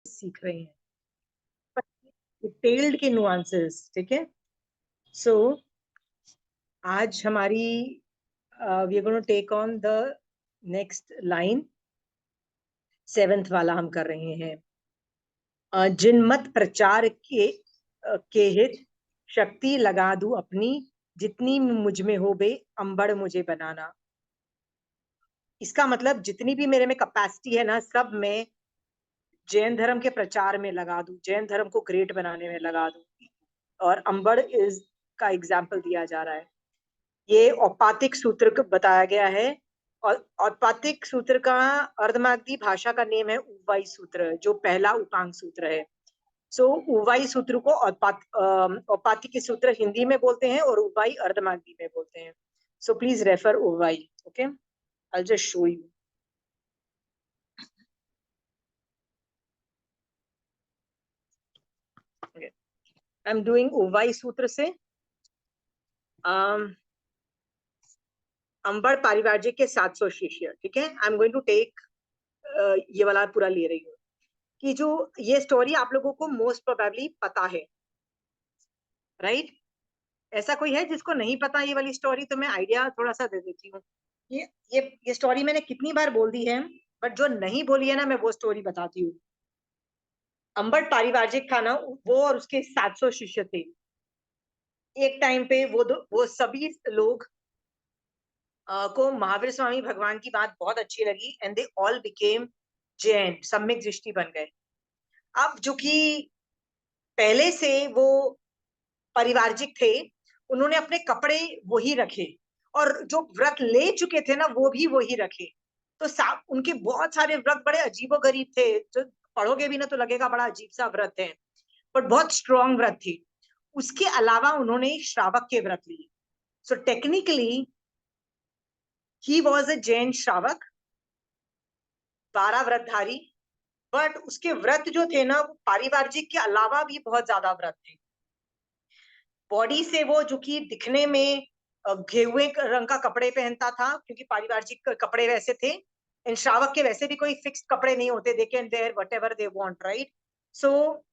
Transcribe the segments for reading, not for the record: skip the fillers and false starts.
सीख रहे हैं, डिटेल्ड के नुआंसेस, ठीक है। सो आज हमारी we are going to take on the next line, 7th वाला हम कर रहे हैं। जिनमत प्रचार के हित शक्ति लगा दूं अपनी, जितनी मुझ में हो बे अंबड़ मुझे बनाना। इसका मतलब जितनी भी मेरे में कैपेसिटी है ना, सब मैं जैन धर्म के प्रचार में लगा दूं, जैन धर्म को ग्रेट बनाने में लगा दूं। और अंबड़ इज का एग्जाम्पल दिया जा रहा है। ये औपातिक सूत्र को बताया गया है, और औपातिक सूत्र का अर्धमागधी भाषा का नेम है उवाई सूत्र, जो पहला उपांग सूत्र है। सो उवाई सूत्र को औपातिक सूत्र हिंदी में बोलते हैं और उवाई अर्धमागधी में बोलते हैं। So please refer Uvai. Okay, I just show you. I am doing Uvai Sutra से अंबड़ पारिवार्य के 700 शिष्य, ठीक है। I am going to take ये वाला पूरा ले रही हूँ कि जो ये स्टोरी आप लोगों को मोस्ट प्रोबेबली पता है, राइट? ऐसा कोई है जिसको नहीं पता ये वाली स्टोरी? तो मैं आइडिया थोड़ा सा दे देती हूँ। ये स्टोरी मैंने कितनी बार बोल दी है, बट जो नहीं बोली है ना, मैं वो स्टोरी बताती हूँ। अंबड़ पारिवारिक था ना, वो और उसके 700 शिष्य थे। एक टाइम पे वो सभी लोग को महावीर स्वामी भगवान की बात बहुत अच्छी लगी, and they all became Jain, सम्यक दृष्टि बन गए। अब जो कि पहले से वो परिवारजिक थे, उन्होंने अपने कपड़े वही रखे, और जो व्रत ले चुके थे ना, वो भी वही रखे। तो उनके बहुत सारे व्रत बड़े अजीबोगरीब थे, जो पढ़ोगे भी ना तो लगेगा बड़ा अजीब सा व्रत है, बट बहुत स्ट्रॉन्ग व्रत थी। उसके अलावा उन्होंने श्रावक के व्रत लिए। So technically he was a Jain श्रावक, 12 व्रतधारी। बट उसके व्रत जो थे ना, वो पारिवारिक के अलावा भी बहुत ज्यादा व्रत थे। बॉडी से वो जो कि दिखने में गेहुए रंग का कपड़े पहनता था, क्योंकि पारिवारिक कपड़े वैसे थे। इन श्रावक के वैसे भी कोई फिक्स कपड़े नहीं होते, they can wear whatever they want, right? So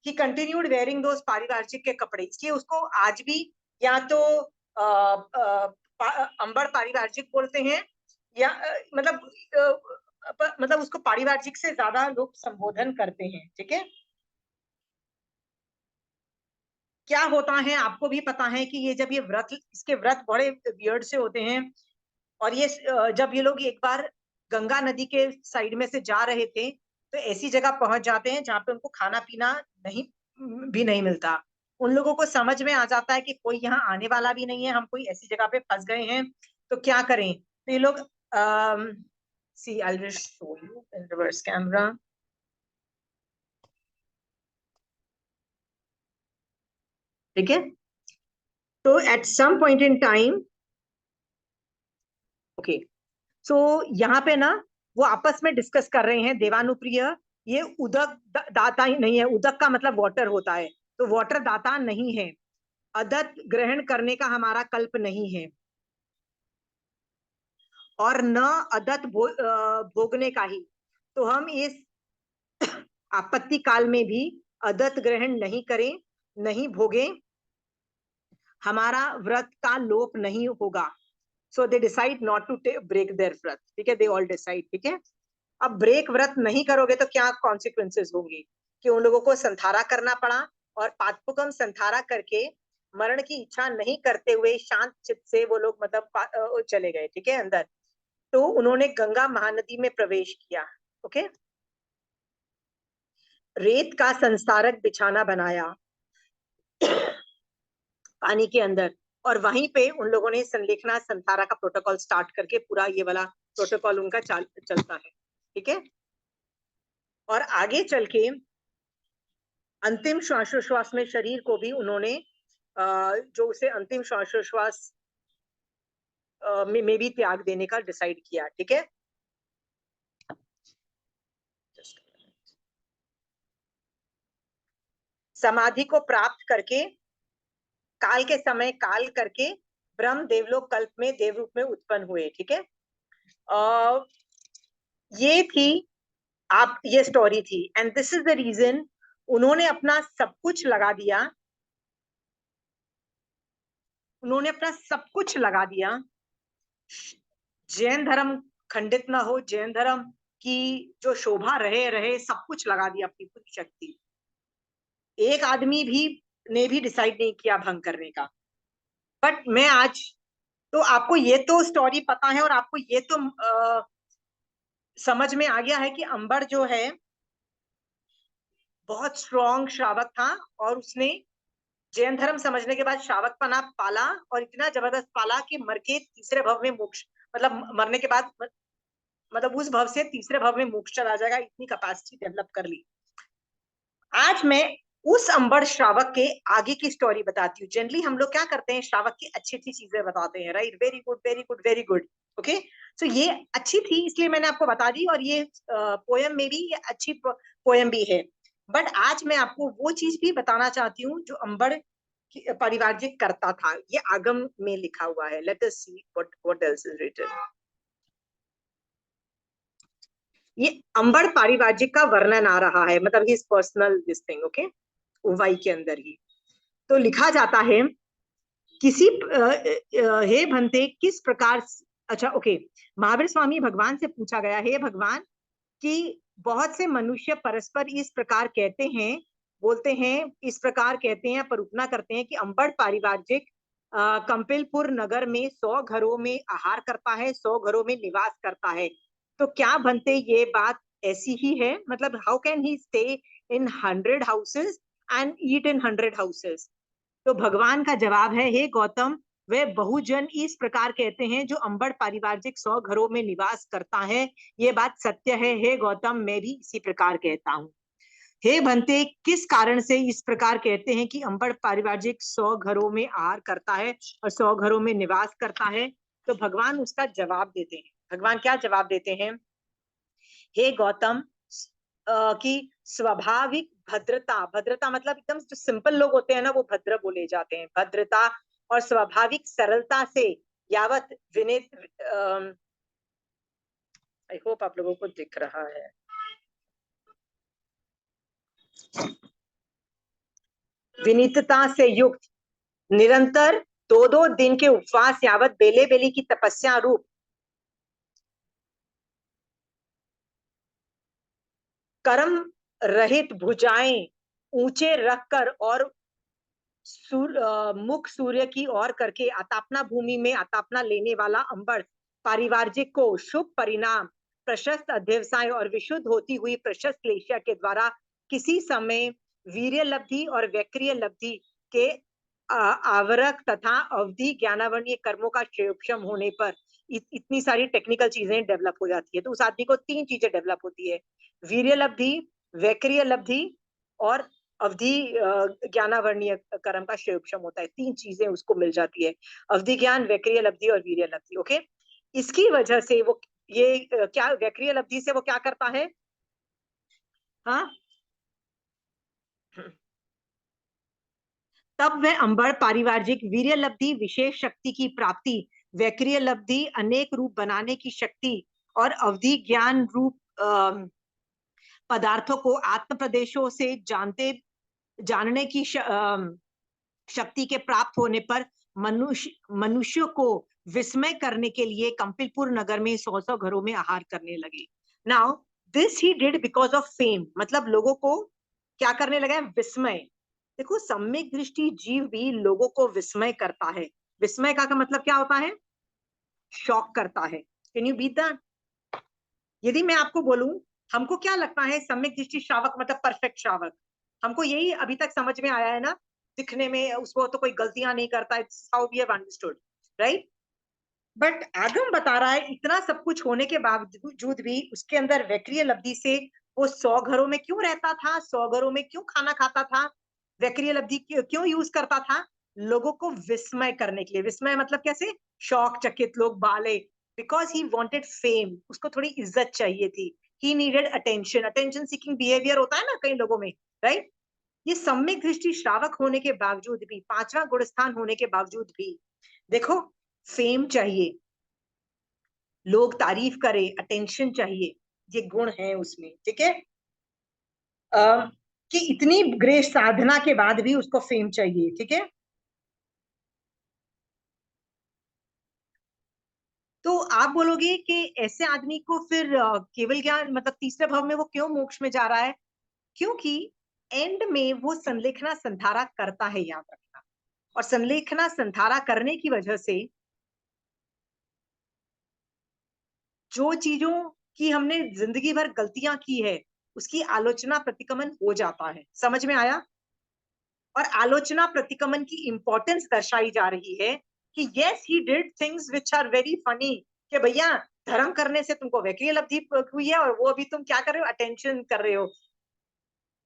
he continued wearing those पारिवारिक के कपड़े, इसलिए उसको आज भी या तो अंबर पारिवारिक बोलते हैं, या मतलब उसको पारिवारिक से ज्यादा लोग संबोधन करते हैं, ठीक है। क्या होता है आपको भी पता है कि ये जब ये व्रत, इसके व्रत बड़े वियर्ड से होते हैं। और ये जब ये लोग एक बार गंगा नदी के साइड में से जा रहे थे, तो ऐसी जगह पहुंच जाते हैं जहां पे उनको खाना पीना नहीं मिलता। उन लोगों को समझ में आ जाता है कि कोई यहाँ आने वाला भी नहीं है, हम कोई ऐसी जगह पे फंस गए हैं, तो क्या करें। तो ये लोग see I will show you in reverse camera, ठीक है। तो at some point in time, okay, so यहाँ पे ना वो आपस में डिस्कस कर रहे हैं, देवानुप्रिय, ये उदक दाता ही नहीं है। उदक का मतलब वाटर होता है, तो वाटर दाता नहीं है। अदत ग्रहण करने का हमारा कल्प नहीं है, और न अदत भोगने का ही। तो हम इस आपत्ति काल में भी अदत ग्रहण नहीं करें, नहीं भोगे, हमारा व्रत का लोप नहीं होगा। So they decide not to break their व्रत, ठीक है। दे ऑल डिसाइड, ठीक है। अब ब्रेक व्रत नहीं करोगे तो क्या कॉन्सिक्वेंसेस होंगे, कि उन लोगों को संथारा करना पड़ा, और पादपुकम संथारा करके मरण की इच्छा नहीं करते हुए शांत चित्त से वो लोग मतलब चले गए, ठीक है, अंदर। तो उन्होंने गंगा महानदी में प्रवेश किया, ओके। रेत का संस्कारक बिछाना बनाया पानी के अंदर, और वहीं पे उन लोगों ने संलेखना संथारा का प्रोटोकॉल स्टार्ट करके पूरा ये वाला प्रोटोकॉल उनका चलता है, ठीक है। और आगे चल के अंतिम श्वासोश्वास में शरीर को भी उन्होंने जो उसे अंतिम श्वासोश्वास में भी त्याग देने का डिसाइड किया, ठीक है। समाधि को प्राप्त करके काल के समय काल करके ब्रह्म देवलोक कल्प में देव रूप में उत्पन्न हुए, ठीक है। ये थी आप ये स्टोरी थी, and this is the reason उन्होंने अपना सब कुछ लगा दिया, उन्होंने अपना सब कुछ लगा दिया, जैन धर्म खंडित ना हो, जैन धर्म की जो शोभा रहे रहे, सब कुछ लगा दिया, अपनी पूरी शक्ति। एक आदमी भी ने भी डिसाइड नहीं किया भंग करने का। बट मैं आज, तो आपको ये तो स्टोरी पता है और आपको ये तो समझ में आ गया है कि अंबर जो है बहुत स्ट्रॉन्ग श्रावक था, और उसने जैन धर्म समझने के बाद श्रावक पना पाला, और इतना जबरदस्त पाला कि मर के तीसरे भव में मोक्ष, मतलब मरने के बाद, मतलब उस भव से तीसरे भव में मोक्ष चला जाएगा, इतनी कैपेसिटी डेवलप कर ली। आज मैं उस अंबर श्रावक के आगे की स्टोरी बताती हूँ। जनरली हम लोग क्या करते हैं, श्रावक की अच्छी अच्छी चीजें बताते हैं, right, very good very good very good, okay. So ये अच्छी थी इसलिए मैंने आपको बता दी, और ये पोयम में भी ये अच्छी पोयम भी है। बट आज मैं आपको वो चीज भी बताना चाहती हूँ जो अंबर परिवारजिक करता था। ये आगम में लिखा हुआ है, let us see what else is written. ये अंबर पारिवाजिक का वर्णन आ रहा है, मतलब his personal this thing, okay, Uvai के अंदर ही। तो लिखा जाता है, किसी हे भंते किस प्रकार, अच्छा ओके, महावीर स्वामी भगवान से पूछा गया, हे भगवान, कि बहुत से मनुष्य परस्पर इस प्रकार कहते हैं, बोलते हैं, इस प्रकार कहते हैं, परुपना करते हैं कि अंबर पारिवारिक कंपिलपुर नगर में 100 घरों में आहार करता है, 100 घरों में निवास करता है। तो क्या बनते ये बात ऐसी ही है, मतलब how can he stay in 100 houses and eat in 100 houses. तो भगवान का जवाब है, हे गौतम, वे बहुजन इस प्रकार कहते हैं जो अंबर पारिवारिक 100 घरों में निवास करता है, ये बात सत्य है, हे गौतम, मैं भी इसी प्रकार कहता हूँ। हे भंते, किस कारण से इस प्रकार कहते हैं कि अंबर पारिवारिक 100 घरों में आहार करता है और 100 घरों में निवास करता है। तो भगवान उसका जवाब देते हैं। भगवान क्या जवाब देते हैं, हे गौतम, कि स्वाभाविक भद्रता, भद्रता मतलब एकदम जो सिंपल लोग होते हैं ना, वो भद्र बोले जाते हैं, भद्रता और स्वाभाविक सरलता से यावत विनित, आई होप आप लोगों को दिख रहा है, विनीतता से युक्त निरंतर 2-2 दिन के उपवास यावत बेले बेली की तपस्या रूप कर्म रहित भुजाएं ऊंचे रखकर और मुख सूर्य की ओर करके अतापना भूमि में अतापना लेने वाला अंबर पारिवार्जिक को शुभ परिणाम, प्रशस्त अध्यवसाय और विशुद्ध होती हुई प्रशस्त क्लेशिया के द्वारा किसी समय वीर्य लब्धि और वैक्रिय लब्धि के आवरक तथा अवधि ज्ञानावरणीय कर्मों का क्षेम होने पर इतनी सारी टेक्निकल चीजें डेवलप हो जाती है। तो उस आदमी को 3 चीजें डेवलप होती है, वीर्य लब्धि, वैक्रिय लब्धि और अवधि ज्ञानावरणीय कर्म का क्षेम होता है। 3 चीजें उसको मिल जाती है, अवधि ज्ञान, वैक्रिय लब्धि और वीर्य लब्धि, ओके। इसकी वजह से वो ये क्या वैक्रिय लब्धि से वो क्या करता है, हाँ, तब वह अंबर पारिवारिक वीर्य लब्धि विशेष शक्ति की प्राप्ति, वैक्रिय लब्धि अनेक रूप बनाने की शक्ति और अवधि ज्ञान रूप पदार्थों को आत्म प्रदेशों से जानने की शक्ति के प्राप्त होने पर मनुष्य को विस्मय करने के लिए कंपिलपुर नगर में 100 घरों में आहार करने लगे। Now this he did because of fame, मतलब लोगों को क्या करने लगा है, विस्मय। देखो, सम्यक दृष्टि जीव भी लोगों को विस्मय करता है। विस्मय का मतलब क्या होता है, शॉक करता है। Can you beat that? यदि मैं आपको बोलूं, हमको क्या लगता है सम्यक दृष्टि श्रावक मतलब परफेक्ट श्रावक, हमको यही अभी तक समझ में आया है ना, दिखने में उसको तो कोई गलतियां नहीं करता, it's how we have understood, right. But आगम बता रहा है, इतना सब कुछ होने के बावजूद भी उसके अंदर वैक्रिय लब्धि से वो 100 घरों में क्यों रहता था, 100 घरों में क्यों खाना खाता था, वैक्रिय लब्धि क्यों यूज करता था, लोगों को विस्मय करने के लिए। विस्मय मतलब कैसे, शौक चकित लोग बाले, बिकॉज ही वॉन्टेड फेम, उसको थोड़ी इज्जत चाहिए थी, he needed attention, attention seeking behaviour होता है ना कई लोगों में, राइट। ये सम्यक दृष्टि श्रावक होने के बावजूद भी, 5वां गुण स्थान होने के बावजूद भी, देखो, फेम चाहिए, लोग तारीफ करें, अटेंशन चाहिए, ये गुण है उसमें, ठीक है। कि इतनी ग्रेट साधना के बाद भी उसको फेम चाहिए, ठीक है। तो आप बोलोगे कि ऐसे आदमी को फिर केवल ज्ञान मतलब तीसरे भाव में वो क्यों मोक्ष में जा रहा है? क्योंकि एंड में वो संलेखना संधारा करता है, याद रखना। और संलेखना संधारा करने की वजह से जो चीजों की हमने जिंदगी भर गलतियां की है उसकी आलोचना प्रतिकमन हो जाता है। समझ में आया? और आलोचना प्रतिकमन की इंपॉर्टेंस दर्शाई जा रही है कि yes he did things which are very funny, कि भैया धर्म करने से तुमको वैक्रिय लब्धि हुई है और वो अभी तुम क्या कर रहे हो, अटेंशन कर रहे हो।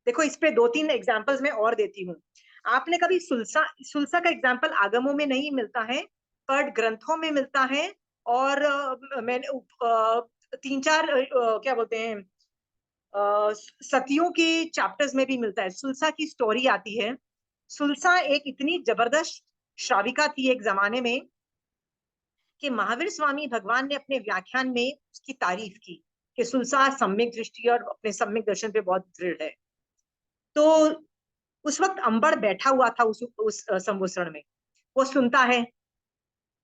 देखो इस पे दो तीन एग्जांपल्स मैं और देती हूँ। आपने कभी सुलसा सुलसा का एग्जांपल आगमों में नहीं मिलता है, पर ग्रंथों में मिलता है। और मैंने तीन चार क्या बोलते हैं सतियों के चैप्टर्स में भी मिलता है। सुलसा की स्टोरी आती है। सुलसा एक इतनी जबरदस्त श्राविका थी एक जमाने में कि महावीर स्वामी भगवान ने अपने व्याख्यान में उसकी तारीफ की कि सुलसा सम्यक दृष्टि और अपने सम्यक दर्शन पे बहुत दृढ़ है। तो उस वक्त अंबड़ बैठा हुआ था उस संवत्सरण में। वो सुनता है।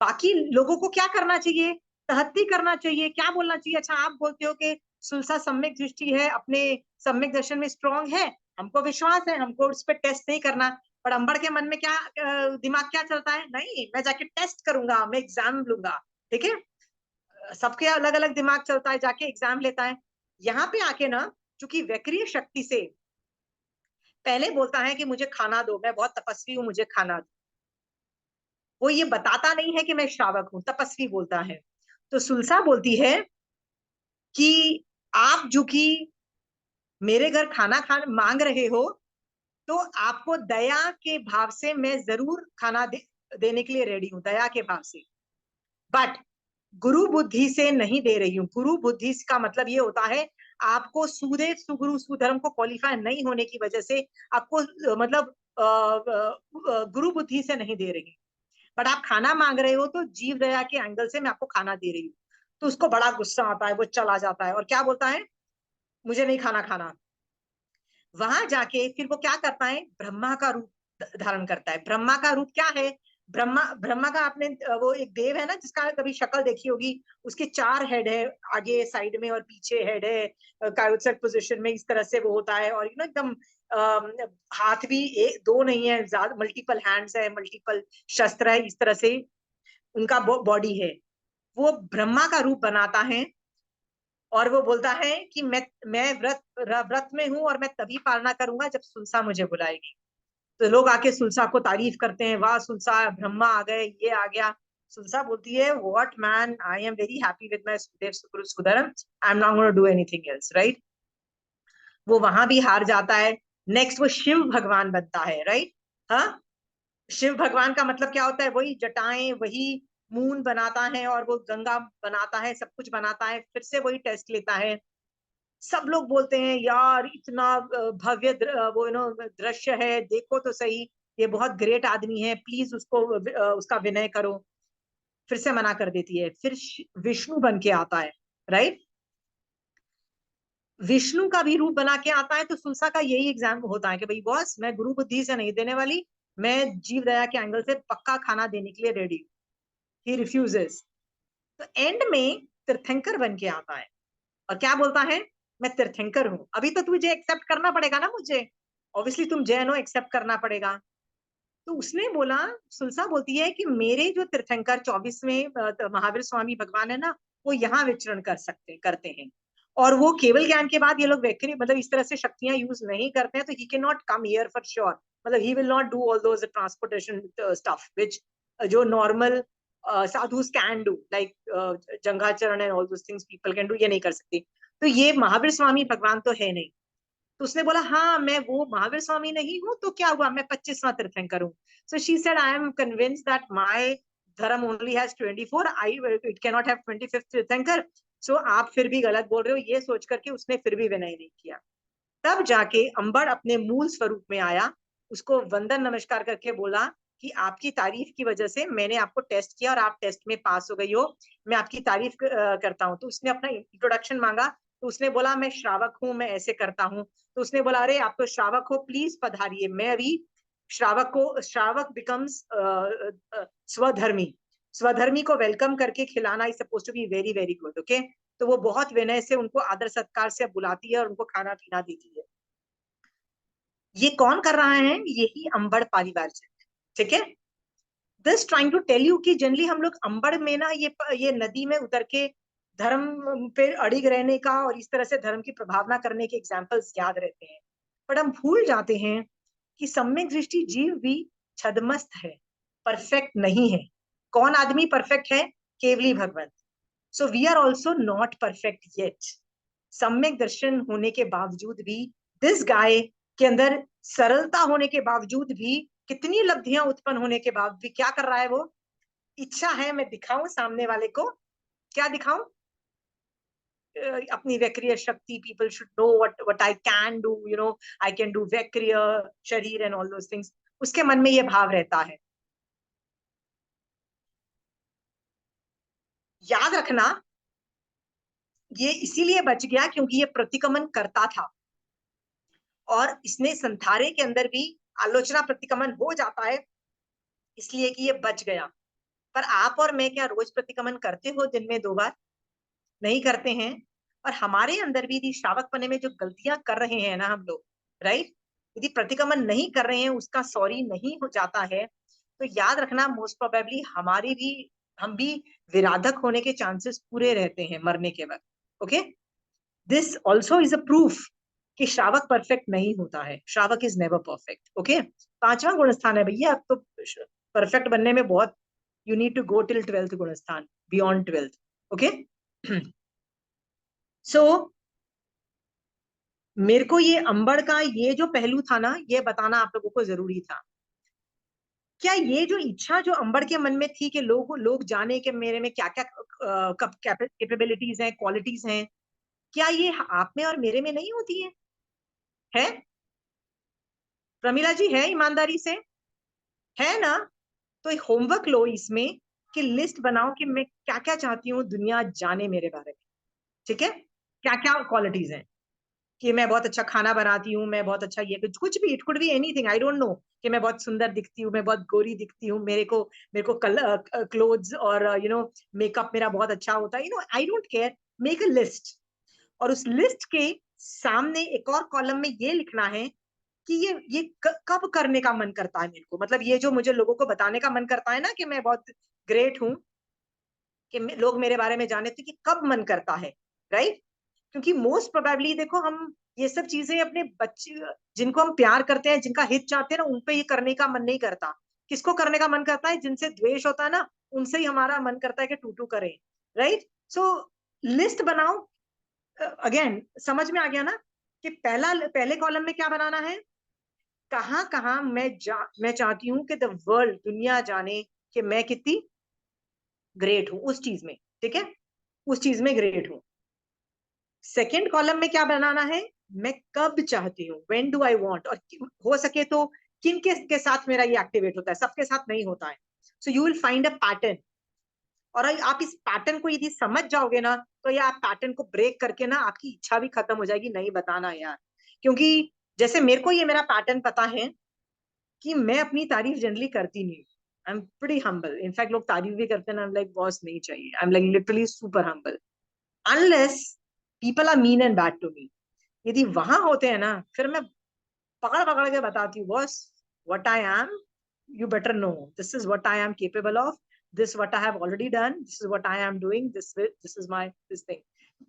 बाकी लोगों को क्या करना चाहिए? तहत्ती करना चाहिए, क्या बोलना चाहिए? अच्छा आप बोलते हो कि सुलसा सम्यक दृष्टि है, अपने सम्यक दर्शन में स्ट्रांग है, हमको विश्वास है, हमको उस पर टेस्ट नहीं करना। पर अंबड़ के मन में क्या दिमाग क्या चलता है? नहीं, मैं जाके टेस्ट करूंगा, मैं एग्जाम लूंगा। ठीक है, सबके अलग अलग दिमाग चलता है, जाके एग्जाम लेता है। यहाँ पे आके ना, चूंकि वक्रीय शक्ति से पहले बोलता है कि मुझे खाना दो, मैं बहुत तपस्वी हूँ, मुझे खाना दो। वो ये बताता नहीं है कि मैं श्रावक हूँ, तपस्वी बोलता है। तो सुलसा बोलती है कि आप जो कि मेरे घर खाना मांग रहे हो, तो आपको दया के भाव से मैं जरूर खाना देने के लिए रेडी हूँ, दया के भाव से। बट गुरु बुद्धि से नहीं दे रही हूँ। गुरु बुद्धि का मतलब ये होता है आपको सुदेव सुगुरु सुधर्म को क्वालिफाई नहीं होने की वजह से आपको मतलब गुरु बुद्धि से नहीं दे रही। बट आप खाना मांग रहे हो तो जीव दया के एंगल से मैं आपको खाना दे रही हूँ। तो उसको बड़ा गुस्सा आता है, वो चला जाता है और क्या बोलता है, मुझे नहीं खाना खाना। वहां जाके फिर वो क्या करता है, ब्रह्मा का रूप धारण करता है। ब्रह्मा का रूप क्या है? ब्रह्मा ब्रह्मा का आपने वो एक देव है ना जिसका कभी शक्ल देखी होगी, उसके चार हेड है, आगे साइड में और पीछे हेड है, कायोत्सर्ग पोजीशन में इस तरह से वो होता है। और एकदम हाथ भी एक दो नहीं है, ज्यादा मल्टीपल हैंड्स है, मल्टीपल शस्त्र है, इस तरह से उनका बॉडी है। वो ब्रह्मा का रूप बनाता है और वो बोलता है कि मैं व्रत में हूं और मैं तभी पालना करूंगा जब सुलसा मुझे बुलाएगी। तो लोग आके सुलसा को तारीफ करते हैं, वाह सुलसा, ब्रह्मा आ गए, ये आ गया। सुलसा बोलती है, what man, I am very happy with my sudev sukrit sudharm, I am not gonna do anything else, right. वो वहां भी हार जाता है। नेक्स्ट वो शिव भगवान बनता है, राइट। हाँ, शिव भगवान का मतलब क्या होता है? वही जटाएं, वही मून बनाता है और वो गंगा बनाता है, सब कुछ बनाता है, फिर से वही टेस्ट लेता है। सब लोग बोलते हैं यार इतना भव्य वो दृश्य है, देखो तो सही, ये बहुत ग्रेट आदमी है, प्लीज उसको उसका विनय करो। फिर से मना कर देती है। फिर विष्णु बन के आता है, राइट। विष्णु का भी रूप बना के आता है। तो सुलसा का यही एग्जाम होता है कि भाई बॉस, मैं गुरु बुद्धि से नहीं देने वाली, मैं जीव दया के एंगल से पक्का खाना देने के लिए रेडी। ही रिफ्यूजेस। तो एंड में तीर्थंकर बन के आता है और क्या बोलता है, मैं तीर्थंकर हूं, अभी तो तुझे एक्सेप्ट करना पड़ेगा ना मुझे, ऑब्वियसली तुम जैन हो, एक्सेप्ट करना पड़ेगा। तो उसने बोला, सुलसा बोलती है कि मेरे जो तीर्थंकर 24वें महावीर स्वामी भगवान है ना, वो यहाँ विचरण करते हैं। और वो केवल ज्ञान के बाद ये लोग वैक्री मतलब इस तरह से शक्तियां यूज नहीं करते हैं, तो he can not come here for sure. मतलब he will not do all those transportation stuff which जो normal sadhus can do, like जंगाचरण and all those things people can do, ये नहीं कर सकती। तो ये महावीर स्वामी भगवान तो है नहीं। तो उसने बोला, हाँ मैं वो महावीर स्वामी नहीं हूँ तो क्या हुआ, मैं 25वां तीर्थंकर हूँ। So she said, I am convinced that my dharma only has 24, I it can not have 25th tirthankar. सो आप फिर भी गलत बोल रहे हो, ये सोच करके उसने फिर भी विनय नहीं किया। तब जाके अंबड़ अपने मूल स्वरूप में आया, उसको वंदन नमस्कार करके बोला कि आपकी तारीफ की वजह से मैंने आपको टेस्ट किया और आप टेस्ट में पास हो गई हो, मैं आपकी तारीफ करता हूँ। तो उसने अपना इंट्रोडक्शन मांगा। तो उसने बोला मैं श्रावक हूँ, मैं ऐसे करता हूँ। तो उसने बोला अरे आप तो श्रावक हो, प्लीज पधारिए। मैं अभी श्रावक बिकम्स स्वधर्मी। स्वधर्मी को वेलकम करके खिलाना is suppose to be very very good. Okay, तो वो बहुत विनय से उनको आदर सत्कार से बुलाती है और उनको खाना पीना देती है। ये कौन कर रहा है? यही अंबड़ परिवार से। ठीक है, this trying to tell you कि जनरली हम लोग अंबड़ में ना ये नदी में उतर के धर्म पे अड़िग रहने का और इस तरह से धर्म की प्रभावना करने के एग्जाम्पल्स याद रहते हैं, बट हम भूल जाते हैं कि सम्यक दृष्टि जीव भी छदमस्त है, परफेक्ट नहीं है। कौन आदमी परफेक्ट है? केवली भगवंत। So we are also not perfect yet. सम्यक दर्शन होने के बावजूद भी, दिस गाय के अंदर सरलता होने के बावजूद भी, कितनी लब्धियां उत्पन्न होने के बाद भी क्या कर रहा है वो? इच्छा है मैं दिखाऊं सामने वाले को। क्या दिखाऊं? अपनी वैक्रिय शक्ति। People should know what I can do, you know, I can do vaikriya sharir and all those things. उसके मन में ये भाव रहता है। याद रखना, ये इसीलिए बच गया क्योंकि ये प्रतिक्रमण करता था, और इसने संथारे के अंदर भी आलोचना प्रतिक्रमण हो जाता है, इसलिए कि ये बच गया। पर आप और मैं क्या रोज प्रतिक्रमण करते हो दिन में 2 बार? नहीं करते हैं। और हमारे अंदर भी यदि श्रावक पने में जो गलतियां कर रहे हैं ना हम लोग, राइट, यदि प्रतिक्रमण नहीं कर रहे हैं, उसका सॉरी नहीं हो जाता है, तो याद रखना मोस्ट प्रोबेबली हम भी विराधक होने के चांसेस पूरे रहते हैं मरने के वक्त। Okay, this also is a proof कि श्रावक परफेक्ट नहीं होता है। श्रावक इज नेवर परफेक्ट। ओके, 5वां गुणस्थान है भैया। अब तो परफेक्ट बनने में बहुत, you need to go till 12th gunasthan, beyond 12th। Okay, so मेरे को ये अंबड़ का ये जो पहलू था ना, ये बताना आप लोगों को जरूरी था। क्या ये जो इच्छा जो अंबड़ के मन में थी कि लोग लोग जाने के मेरे में क्या क्या कैपेबिलिटीज हैं, क्वालिटीज हैं, क्या ये आप में और मेरे में नहीं होती है? प्रमिला जी, है ईमानदारी से? है ना? तो होमवर्क लो इसमें, कि लिस्ट बनाओ कि मैं क्या क्या चाहती हूँ दुनिया जाने मेरे बारे में। ठीक है, क्या क्या क्वालिटीज हैं? कि मैं बहुत अच्छा खाना बनाती हूँ, मैं बहुत अच्छा ये कुछ भी, it could be anything, I don't know. कि मैं बहुत सुंदर दिखती हूँ, मैं बहुत गोरी दिखती हूँ, मेरे को क्लोथ्स और यू नो मेकअप मेरा बहुत अच्छा होता है, you know, I don't care. Make a list, और उस लिस्ट के सामने एक और कॉलम में ये लिखना है कि ये कब करने का मन करता है मेरे को। मतलब ये जो मुझे लोगों को बताने का मन करता है ना कि मैं बहुत ग्रेट हूँ, कि लोग मेरे बारे में जाने, तो कि कब मन करता है, राइट? क्योंकि मोस्ट प्रोबेबली देखो, हम ये सब चीजें अपने बच्चे जिनको हम प्यार करते हैं, जिनका हित चाहते हैं ना, उनपे ये करने का मन नहीं करता। किसको करने का मन करता है? जिनसे द्वेष होता है ना, उनसे ही हमारा मन करता है कि टूटू करें, राइट? सो लिस्ट बनाओ। अगेन समझ में आ गया ना कि पहले कॉलम में क्या बनाना है? कहाँ कहाँ मैं चाहती हूँ कि द वर्ल्ड, दुनिया जाने कि मैं कितनी ग्रेट हूँ उस चीज में। ठीक है, उस चीज में ग्रेट हूँ। सेकेंड कॉलम में क्या बनाना है? मैं कब चाहती हूँ, व्हेन डू आई वांट, और हो सके तो किन के साथ मेरा ये एक्टिवेट होता है, सबके साथ नहीं होता है। So you will find a pattern, और आप इस पैटर्न को यदि समझ जाओगे ना, तो ये आप पैटर्न को ब्रेक करके ना, आपकी इच्छा भी खत्म हो जाएगी नहीं बताना यार। क्योंकि जैसे मेरे को ये मेरा पैटर्न पता है कि मैं अपनी तारीफ जनरली करती नहीं। I am pretty humble. In fact लोग तारीफ भी करते हैं, आई एम लाइक बॉस नहीं चाहिए, I am like literally super humble, unless people are mean and bad to me. यदि वहां होते हैं ना, फिर मैं पकड़ पकड़ के बताती हूँ, boss what I M, you better know, this is what I am capable of, this what I have already done, this is what I am doing, this is my this thing।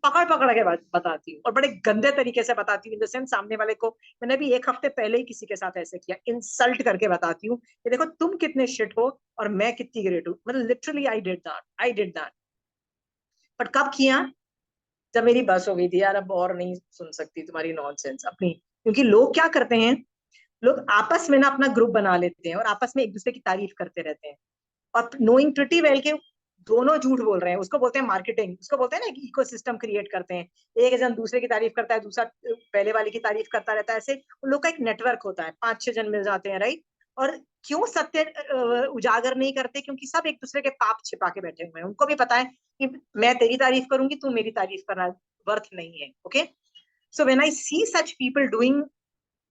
पकड़ पकड़ के बताती हूँ, और बड़े गंदे तरीके से बताती हूँ, इन द सेंस सामने वाले को। मैंने भी 1 हफ्ते पहले ही किसी के साथ ऐसे किया, इंसल्ट करके बताती हूँ कि देखो तुम कितने शिट हो और मैं कितनी ग्रेट हूँ। मतलब literally I did that. But कब किया? जब मेरी बस हो गई थी यार, अब और नहीं सुन सकती तुम्हारी नॉनसेंस अपनी। क्योंकि लोग क्या करते हैं, लोग आपस में ना अपना ग्रुप बना लेते हैं और आपस में एक दूसरे की तारीफ करते रहते हैं, और नोइंग प्रिटी वेल के दोनों झूठ बोल रहे हैं। उसको बोलते हैं मार्केटिंग, उसको बोलते हैं ना, इकोसिस्टम क्रिएट करते हैं। एक जन दूसरे की तारीफ करता है, दूसरा पहले वाले की तारीफ करता रहता है, ऐसे उन लोग का एक नेटवर्क होता है, 5-6 जन मिल जाते हैं, राइट? और क्यों सत्य उजागर नहीं करते? क्योंकि सब एक दूसरे के पाप छिपा के बैठे हुए हैं। उनको भी पता है कि मैं तेरी तारीफ करूंगी, तू मेरी तारीफ करना, वर्थ नहीं है. Okay, so when I see such people doing,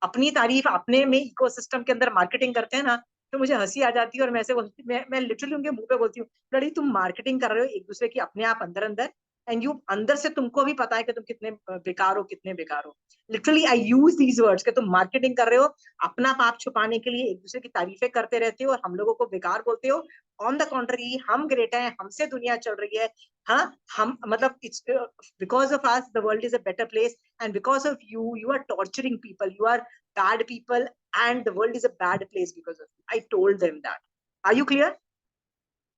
अपनी तारीफ अपने में इकोसिस्टम के अंदर मार्केटिंग करते हैं ना, तो मुझे हंसी आ जाती है और मैं ऐसे बोलती, मैं लिटरली उनके मुंह पे बोलती हूँ, लड़ी तुम मार्केटिंग कर रहे हो एक दूसरे की अपने आप अंदर अंदर, एंड यू अंदर से तुमको भी पता है कि तुम कितने बेकार हो, कितने बेकार हो. Literally I use these words कि तुम मार्केटिंग कर रहे हो, अपना पाप छुपाने के लिए एक दूसरे की तारीफें करते रहते हो और हम लोगों को बेकार बोलते हो. ऑन द कॉन्ट्ररी हम ग्रेट हैं, हमसे दुनिया चल रही है. हाँ, हम मतलब it's because of us the world is a better place, and because of you are torturing people, you are bad people, and the world is a bad place because of you. I told them that. Are you clear?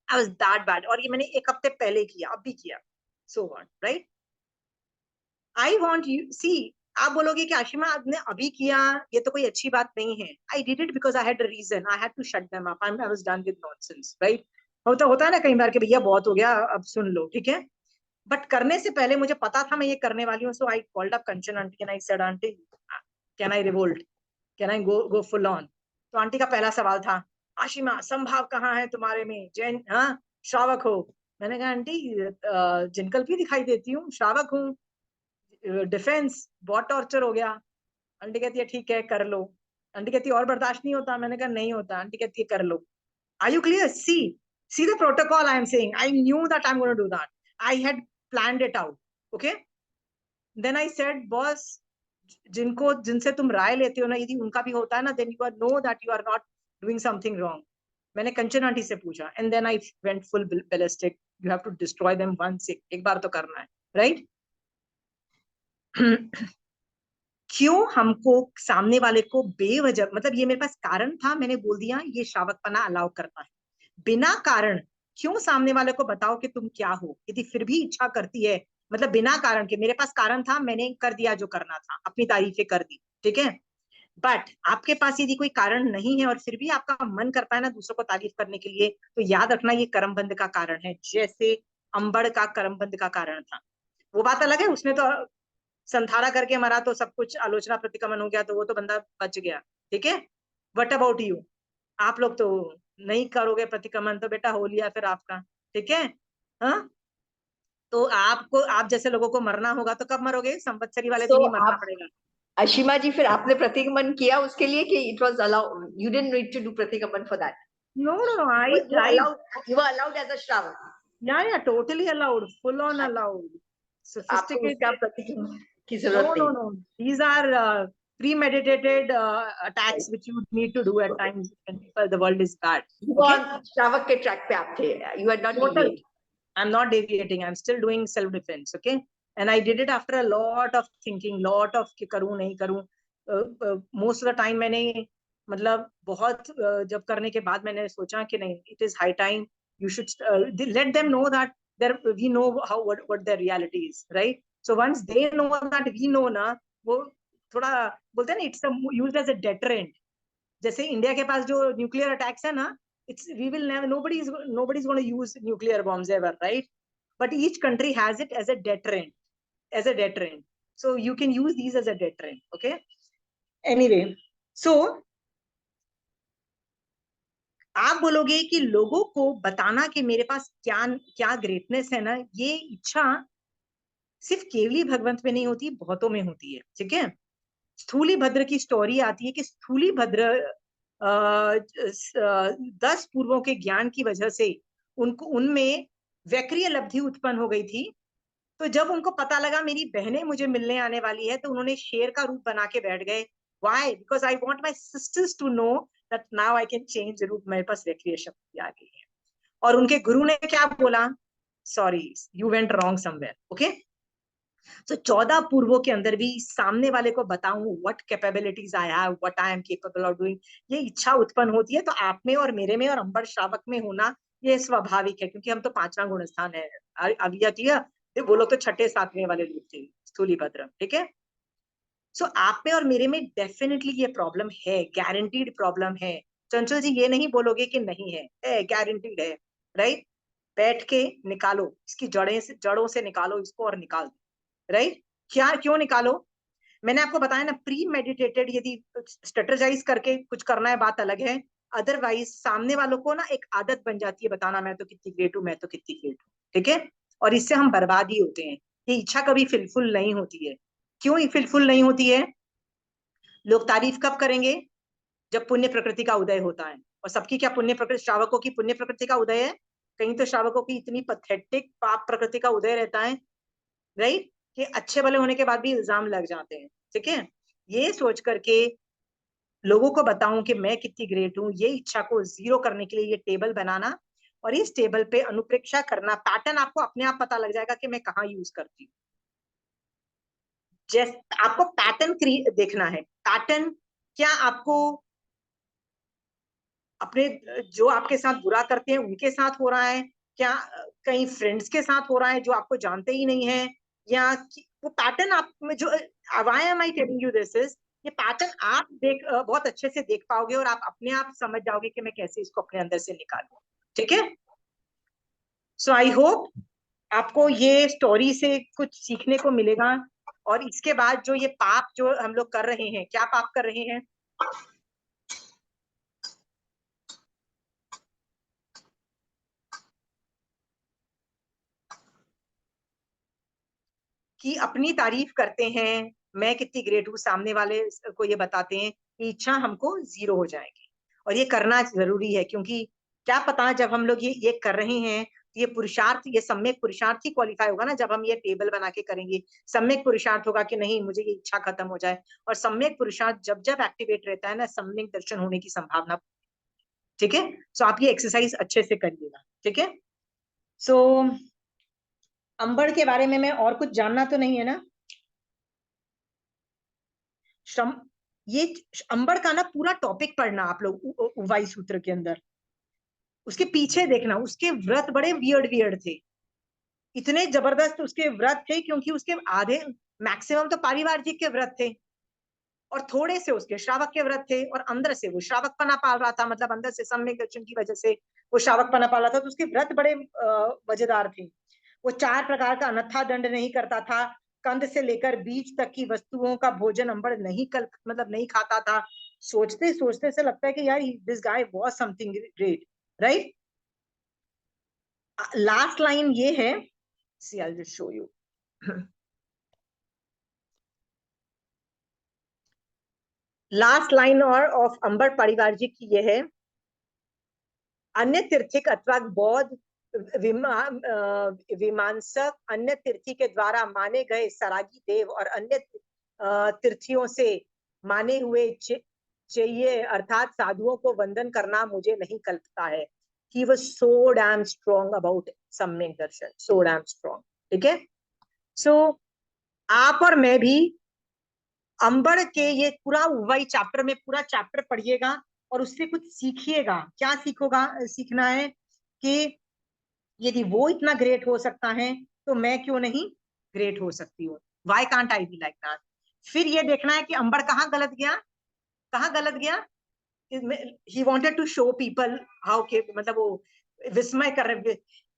I was that bad. और ये मैंने एक हफ्ते पहले किया, अब भी किया. So what, right? I want you, see, आप बोलोगे कि आशिमा आपने अभी किया, ये तो कोई अच्छी बात नहीं है. I did it because I had a reason. I had to shut them up. I was done with nonsense, right? होता है ना कई बार कि भैया बहुत हो गया, अब सुन लो, ठीक है. बट करने से पहले मुझे पता था मैं ये करने वाली हूँ. So I called up Kanchan aunty and I said, aunty, can I revolt? Can I go full on? तो आंटी का पहला सवाल था, आशिमा संभाव कहाँ है तुम्हारे में, जैन हाँ श्रावक हो. मैंने कहा आंटी जिनकल भी दिखाई देती हूँ, श्रावक हूँ. डिफेंस बहुत टॉर्चर हो गया. आंटी कहती है ठीक है कर लो. आंटी कहती है और बर्दाश्त नहीं होता. मैंने कहा नहीं होता. आंटी कहती है कर लो. Are you clear? See the protocol I am saying. I knew that I'm going to do that. I had planned it out. Okay. Then I said, boss, जिनसे तुम राय लेते हो ना, यदि उनका भी होता है ना, then you are know that you are not doing something wrong. मैंने कंचन आंटी से पूछा, and then I went full ballistic. You have to destroy them once. एक बार तो करना है, right? क्यों हमको सामने वाले को बेवजह, मतलब ये मेरे पास कारण था, मैंने बोल दिया ये श्रावकपना अलाउ करता है. बिना कारण क्यों सामने वाले को बताओ कि तुम क्या हो, यदि फिर भी इच्छा करती है, मतलब बिना कारण के. मेरे पास कारण था, मैंने कर दिया जो करना था, अपनी तारीफें कर दी, ठीक है. बट आपके पास यदि कोई कारण नहीं है और फिर भी आपका मन करता है ना दूसरों को तारीफ करने के लिए, तो याद रखना ये कर्मबंध का कारण है, जैसे अंबड़ का कर्मबंध का कारण था. वो बात अलग है, उसने तो संथारा करके मरा तो सब कुछ आलोचना प्रतिक्रमण हो गया, तो वो तो बंदा बच गया, ठीक है. What about you? आप लोग तो नहीं करोगे प्रतिक्रमण, तो बेटा हो लिया फिर आपका, ठीक है. हाँ, तो आपको, आप जैसे लोगों को मरना होगा तो कब मरोगे? संवत्सरी वाले दिन ही मरना पड़ेगा. अशिमा जी, फिर आपने प्रतिक्रमण किया उसके लिए कि it was allowed, you didn't need to do pratikraman for that? No, I tried. You were allowed as a Shravak. Yeah, totally allowed, full on allowed, आपको उसका sophisticated. प्रतिक्रमण की जरूरत नहीं. No. These are premeditated attacks which you need to do at times when the world is bad. Okay? Shravak के track पे आप थे. You are not deviating. I'm not deviating. I'm still doing self-defense. Okay, and I did it after a lot of thinking, lot of कि करूँ नहीं करूँ. Most of the time मैंने मतलब बहुत जब करने के बाद मैंने सोचा कि नहीं, it is high time you should let them know that there we know how what their reality is, right? So once they know that we know ना, वो थोड़ा बोलते हैं ना, it's used as a deterrent. जैसे India के पास जो nuclear attacks है ना, it's we will never, nobody's going to use nuclear bombs ever, right? But each country has it as a deterrent, so you can use these as a deterrent. Okay, anyway, so आप बोलोगे कि लोगों को बताना कि मेरे पास क्या क्या ग्रेटनेस है ना, ये इच्छा सिर्फ केवली भगवंत में नहीं होती, बहुतों में होती है, ठीक है. स्थूली भद्र की स्टोरी आती है कि स्थूली भद्र 10 पूर्वों के ज्ञान की वजह से उनको उनमें वैक्रिय लब्धि उत्पन्न हो गई थी. तो जब उनको पता लगा मेरी बहनें मुझे मिलने आने वाली है, तो उन्होंने शेर का रूप बना के बैठ गए. Why? Because I want my sisters to know that now I can change रूप, मेरे पास वैक्रिय शक्ति आ गई है. और उनके गुरु ने क्या बोला? Sorry, you went wrong somewhere. Okay, तो 14 पूर्वों के अंदर भी सामने वाले को बताऊं what capabilities I have, what I am capable of doing, ये इच्छा उत्पन्न होती है. तो आप में और मेरे में और अंबर श्रावक में होना ये स्वाभाविक है, क्योंकि हम तो 5वां गुण स्थान है. अभी क्लियर? वो लोग तो 6ठे 7वें वाले लोग थे, स्थूली भद्र, ठीक है. सो आप में और मेरे में डेफिनेटली ये प्रॉब्लम है, गारंटीड प्रॉब्लम है. चंचल जी ये नहीं बोलोगे कि नहीं है, गारंटीड है, राइट? बैठ के निकालो इसकी जड़ों से निकालो इसको और निकाल दो, राइट? क्या क्यों निकालो? मैंने आपको बताया ना, प्री मेडिटेटेड यदि स्ट्रेटेजाइज करके कुछ करना है बात अलग है, अदरवाइज सामने वालों को ना एक आदत बन जाती है बताना मैं तो कितनी ग्रेट हूँ, मैं तो कितनी ग्रेट हूँ, ठीक है. और इससे हम बर्बाद ही होते हैं. ये इच्छा कभी फिलफुल नहीं होती है। क्यों फिलफुल नहीं होती है? लोग तारीफ कब करेंगे? जब पुण्य प्रकृति का उदय होता है। और सबकी क्या पुण्य प्रकृति, श्रावकों की पुण्य प्रकृति का उदय है? कहीं तो श्रावकों की इतनी पथेटिक पाप प्रकृति का उदय रहता है, राइट, कि अच्छे भले होने के बाद भी इल्जाम लग जाते हैं। ठीक है, ये सोच करके लोगों को बताऊं कि मैं कितनी ग्रेट हूं, ये इच्छा को जीरो करने के लिए ये टेबल बनाना और इस टेबल पे अनुप्रेक्षा करना, पैटर्न आपको अपने आप पता लग जाएगा कि मैं कहाँ यूज करती हूँ। जैसे आपको पैटर्न देखना है, पैटर्न क्या आपको अपने जो आपके साथ बुरा करते हैं उनके साथ हो रहा है, क्या कहीं फ्रेंड्स के साथ हो रहा है जो आपको जानते ही नहीं है, या वो पैटर्न आप में जो why am I telling you this is, ये पैटर्न आप बहुत अच्छे से देख पाओगे और आप अपने आप समझ जाओगे कि मैं कैसे इसको अपने अंदर से निकालूं। ठीक है, सो आई होप आपको ये स्टोरी से कुछ सीखने को मिलेगा। और इसके बाद जो ये पाप जो हम लोग कर रहे हैं, क्या पाप कर रहे हैं? कि अपनी तारीफ करते हैं, मैं कितनी ग्रेट हूँ, सामने वाले को ये बताते हैं, कि इच्छा हमको जीरो हो जाएगी। और ये करना जरूरी है, क्योंकि क्या पता जब हम लोग ये कर रहे हैं, ये पुरुषार्थ, ये सम्यक पुरुषार्थ ही क्वालिफाई होगा ना जब हम ये टेबल बना के करेंगे। सम्यक पुरुषार्थ होगा कि नहीं मुझे ये इच्छा खत्म हो जाए, और सम्यक पुरुषार्थ जब जब एक्टिवेट रहता है ना, सम्यक दर्शन होने की संभावना। ठीक है, सो आप ये एक्सरसाइज अच्छे से करिएगा। ठीक है, सो अंबड़ के बारे में मैं और कुछ जानना तो नहीं है ना? श्रम, ये अंबड़ का ना पूरा टॉपिक पढ़ना आप लोग उवाई सूत्र के अंदर, उसके पीछे देखना, उसके व्रत बड़े वियर्ड वियर्ड थे, इतने जबरदस्त उसके व्रत थे, क्योंकि उसके आधे मैक्सिमम तो पारिवारिक के व्रत थे और थोड़े से उसके श्रावक के व्रत थे, और अंदर से वो श्रावक पना पाल रहा था, मतलब अंदर से सम्यक दर्शन की वजह से वो श्रावक पना पाल रहा था, तो उसके व्रत बड़े मजेदार थे। वो 4 प्रकार का अनथा दंड नहीं करता था, कंद से लेकर बीज तक की वस्तुओं का भोजन अंबड़ नहीं मतलब नहीं खाता था। सोचते सोचते से लगता है कि यार this guy was something great, right. Last line ये है, see I will show you. Last line और ऑफ अंबड़ परिवार जी की ये है, अन्य तीर्थिक अथवा बौद्ध विमांसक अन्य तीर्थी के द्वारा माने गए सरागी देव और अन्य तीर्थियों से माने हुए चाहिए अर्थात साधुओं को वंदन करना मुझे नहीं कल्पता है। He was so damn strong about सम्यक दर्शन, so damn strong। ठीक है, सो आप और मैं भी अंबड़ के ये पूरा वही चैप्टर में पूरा चैप्टर पढ़िएगा और उससे कुछ सीखिएगा। क्या सीखना है कि यदि वो इतना ग्रेट हो सकता है तो मैं क्यों नहीं ग्रेट हो सकती हूँ, why can't I be like that. फिर ये देखना है कि अंबड़ कहाँ गलत गया, कहाँ गलत गया। He wanted to show people how के, मतलब वो विस्मय कर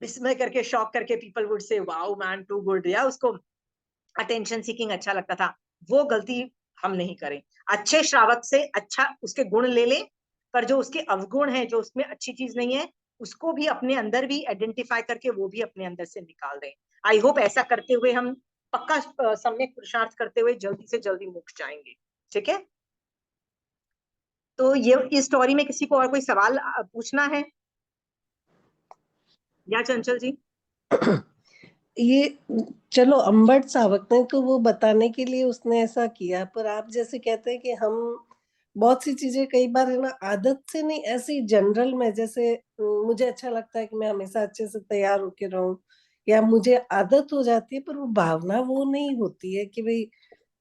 विस्मय करके शॉक करके people would say wow man too good, या उसको अटेंशन सीकिंग अच्छा लगता था। वो गलती हम नहीं करें, अच्छे श्रावक से अच्छा उसके गुण ले लें, पर जो उसके अवगुण है, जो उसमें अच्छी चीज नहीं है, उसको भी अपने अंदर भी आइडेंटिफाई करके वो भी अपने अंदर से निकाल दें। आई होप ऐसा करते हुए हम पक्का सम्यक पुरुषार्थ करते हुए जल्दी से जल्दी मुक्त जाएंगे। ठीक है, तो ये इस स्टोरी में किसी को और कोई सवाल पूछना है या चंचल जी? ये चलो अंबड़ सावक ने तो वो बताने के लिए उसने ऐसा किया, पर आप जैसे कहते हैं कि हम बहुत सी चीजें कई बार है ना आदत से नहीं, ऐसे जनरल में जैसे मुझे अच्छा लगता है कि मैं हमेशा अच्छे से तैयार होके रहूं, या मुझे आदत हो जाती है, पर वो भावना वो नहीं होती है कि भाई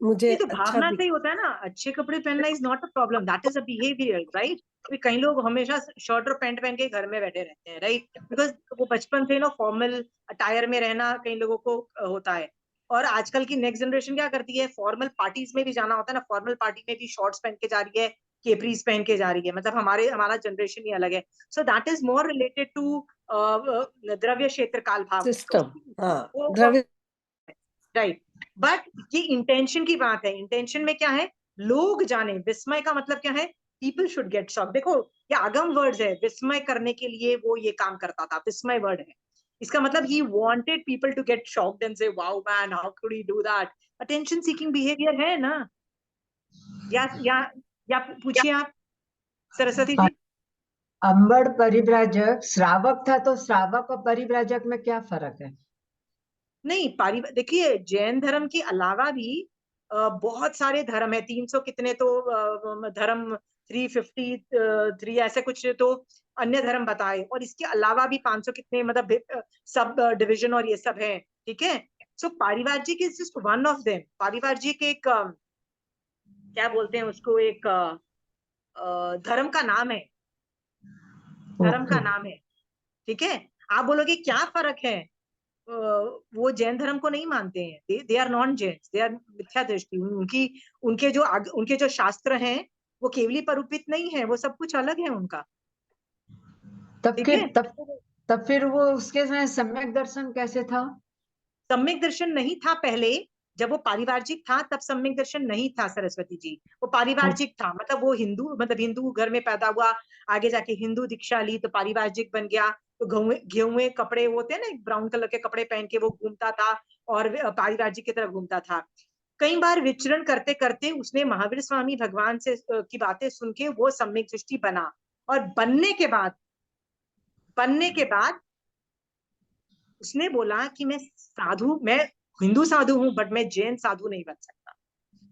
मुझे ये तो अच्छा भावना से ही होता है ना, अच्छे कपड़े पहनना is not a problem, that is a behaviour, right. कई लोग हमेशा शर्ट और पैंट पहन के घर में बैठे रहते हैं, राइट, बिकॉज वो बचपन से ना फॉर्मल अटायर में रहना कई लोगों को होता है। और आजकल की नेक्स्ट जनरेशन क्या करती है, फॉर्मल पार्टीज में भी जाना होता है ना, फॉर्मल पार्टी में भी शॉर्ट्स पहन के जा रही है, केपरीज पहन के जा रही है, मतलब हमारा जनरेशन ही अलग है। So that is more related to द्रव्य क्षेत्र काल भाव, सिस्टम। हाँ, द्रव्य। राइट। बट ये इंटेंशन की बात है, इंटेंशन में क्या है, लोग जाने, विस्मय का मतलब क्या है, पीपल शुड गेट शॉक। देखो ये आगम वर्ड्स है, विस्मय करने के लिए वो ये काम करता था, विस्मय वर्ड है। इसका मतलब he wanted people to get shocked and say wow man how could he do that. attention seeking behavior है ना? या पूछिए आप सरस्वती जी। अंबड़ परिव्राजक श्रावक था, तो श्रावक और परिव्राजक में क्या फर्क है? नहीं, देखिए जैन धर्म के अलावा भी बहुत सारे धर्म है, 300 कितने तो धर्म, 353 ऐसे कुछ तो अन्य धर्म बताए, और इसके अलावा भी 500 कितने मतलब सब डिवीजन और ये सब है, ठीक है। सो पारिवार्जिक is just one of them. पारिवार्जिक एक क्या बोलते हैं उसको, एक धर्म का नाम है, धर्म का नाम है, ठीक है। आप बोलोगे क्या फर्क है, वो जैन धर्म को नहीं मानते हैं, they are non Jain, they are मिथ्या दृष्टि, उनके जो शास्त्र हैं वो केवली परूपित नहीं है, वो सब कुछ अलग है उनका। तब फिर वो उसके में सम्यक दर्शन कैसे था? सम्यक दर्शन नहीं था पहले, जब वो पारिवार्जिक था तब सम्यक दर्शन नहीं था सरस्वती जी। वो पारिवार्जिक था, मतलब वो हिंदू घर में पैदा हुआ, आगे जाके हिंदू दीक्षा ली तो पारिवार्जिक बन गया। तो गेहुए कपड़े होते हैं ना, ब्राउन कलर के कपड़े पहन के वो घूमता था और पारिवार्जिक की तरफ घूमता था। कई बार विचरण करते करते उसने महावीर स्वामी भगवान से की बातें सुन के वो सम्यक दृष्टि बना, और बनने के बाद उसने बोला कि मैं हिंदू साधु हूं बट मैं जैन साधु नहीं बन सकता,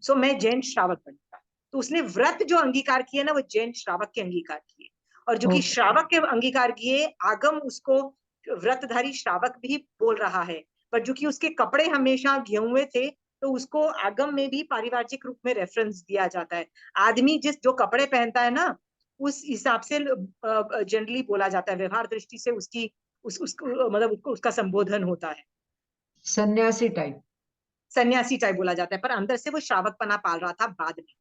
सो मैं जैन श्रावक बनूंगा। तो उसने व्रत जो अंगीकार किए ना वो जैन श्रावक के अंगीकार किए, और जो कि श्रावक के अंगीकार किए, आगम उसको व्रतधारी श्रावक भी बोल रहा है, पर जो कि उसके कपड़े हमेशा गेहुए थे तो उसको आगम में भी पारिवार्जिक रूप में रेफरेंस दिया जाता है। आदमी जो कपड़े पहनता है ना उस हिसाब से जनरली बोला जाता है, व्यवहार दृष्टि से उसकी मतलब उसका संबोधन होता है, सन्यासी टाइप बोला जाता है, पर अंदर से वो श्रावक पना पाल रहा था बाद में,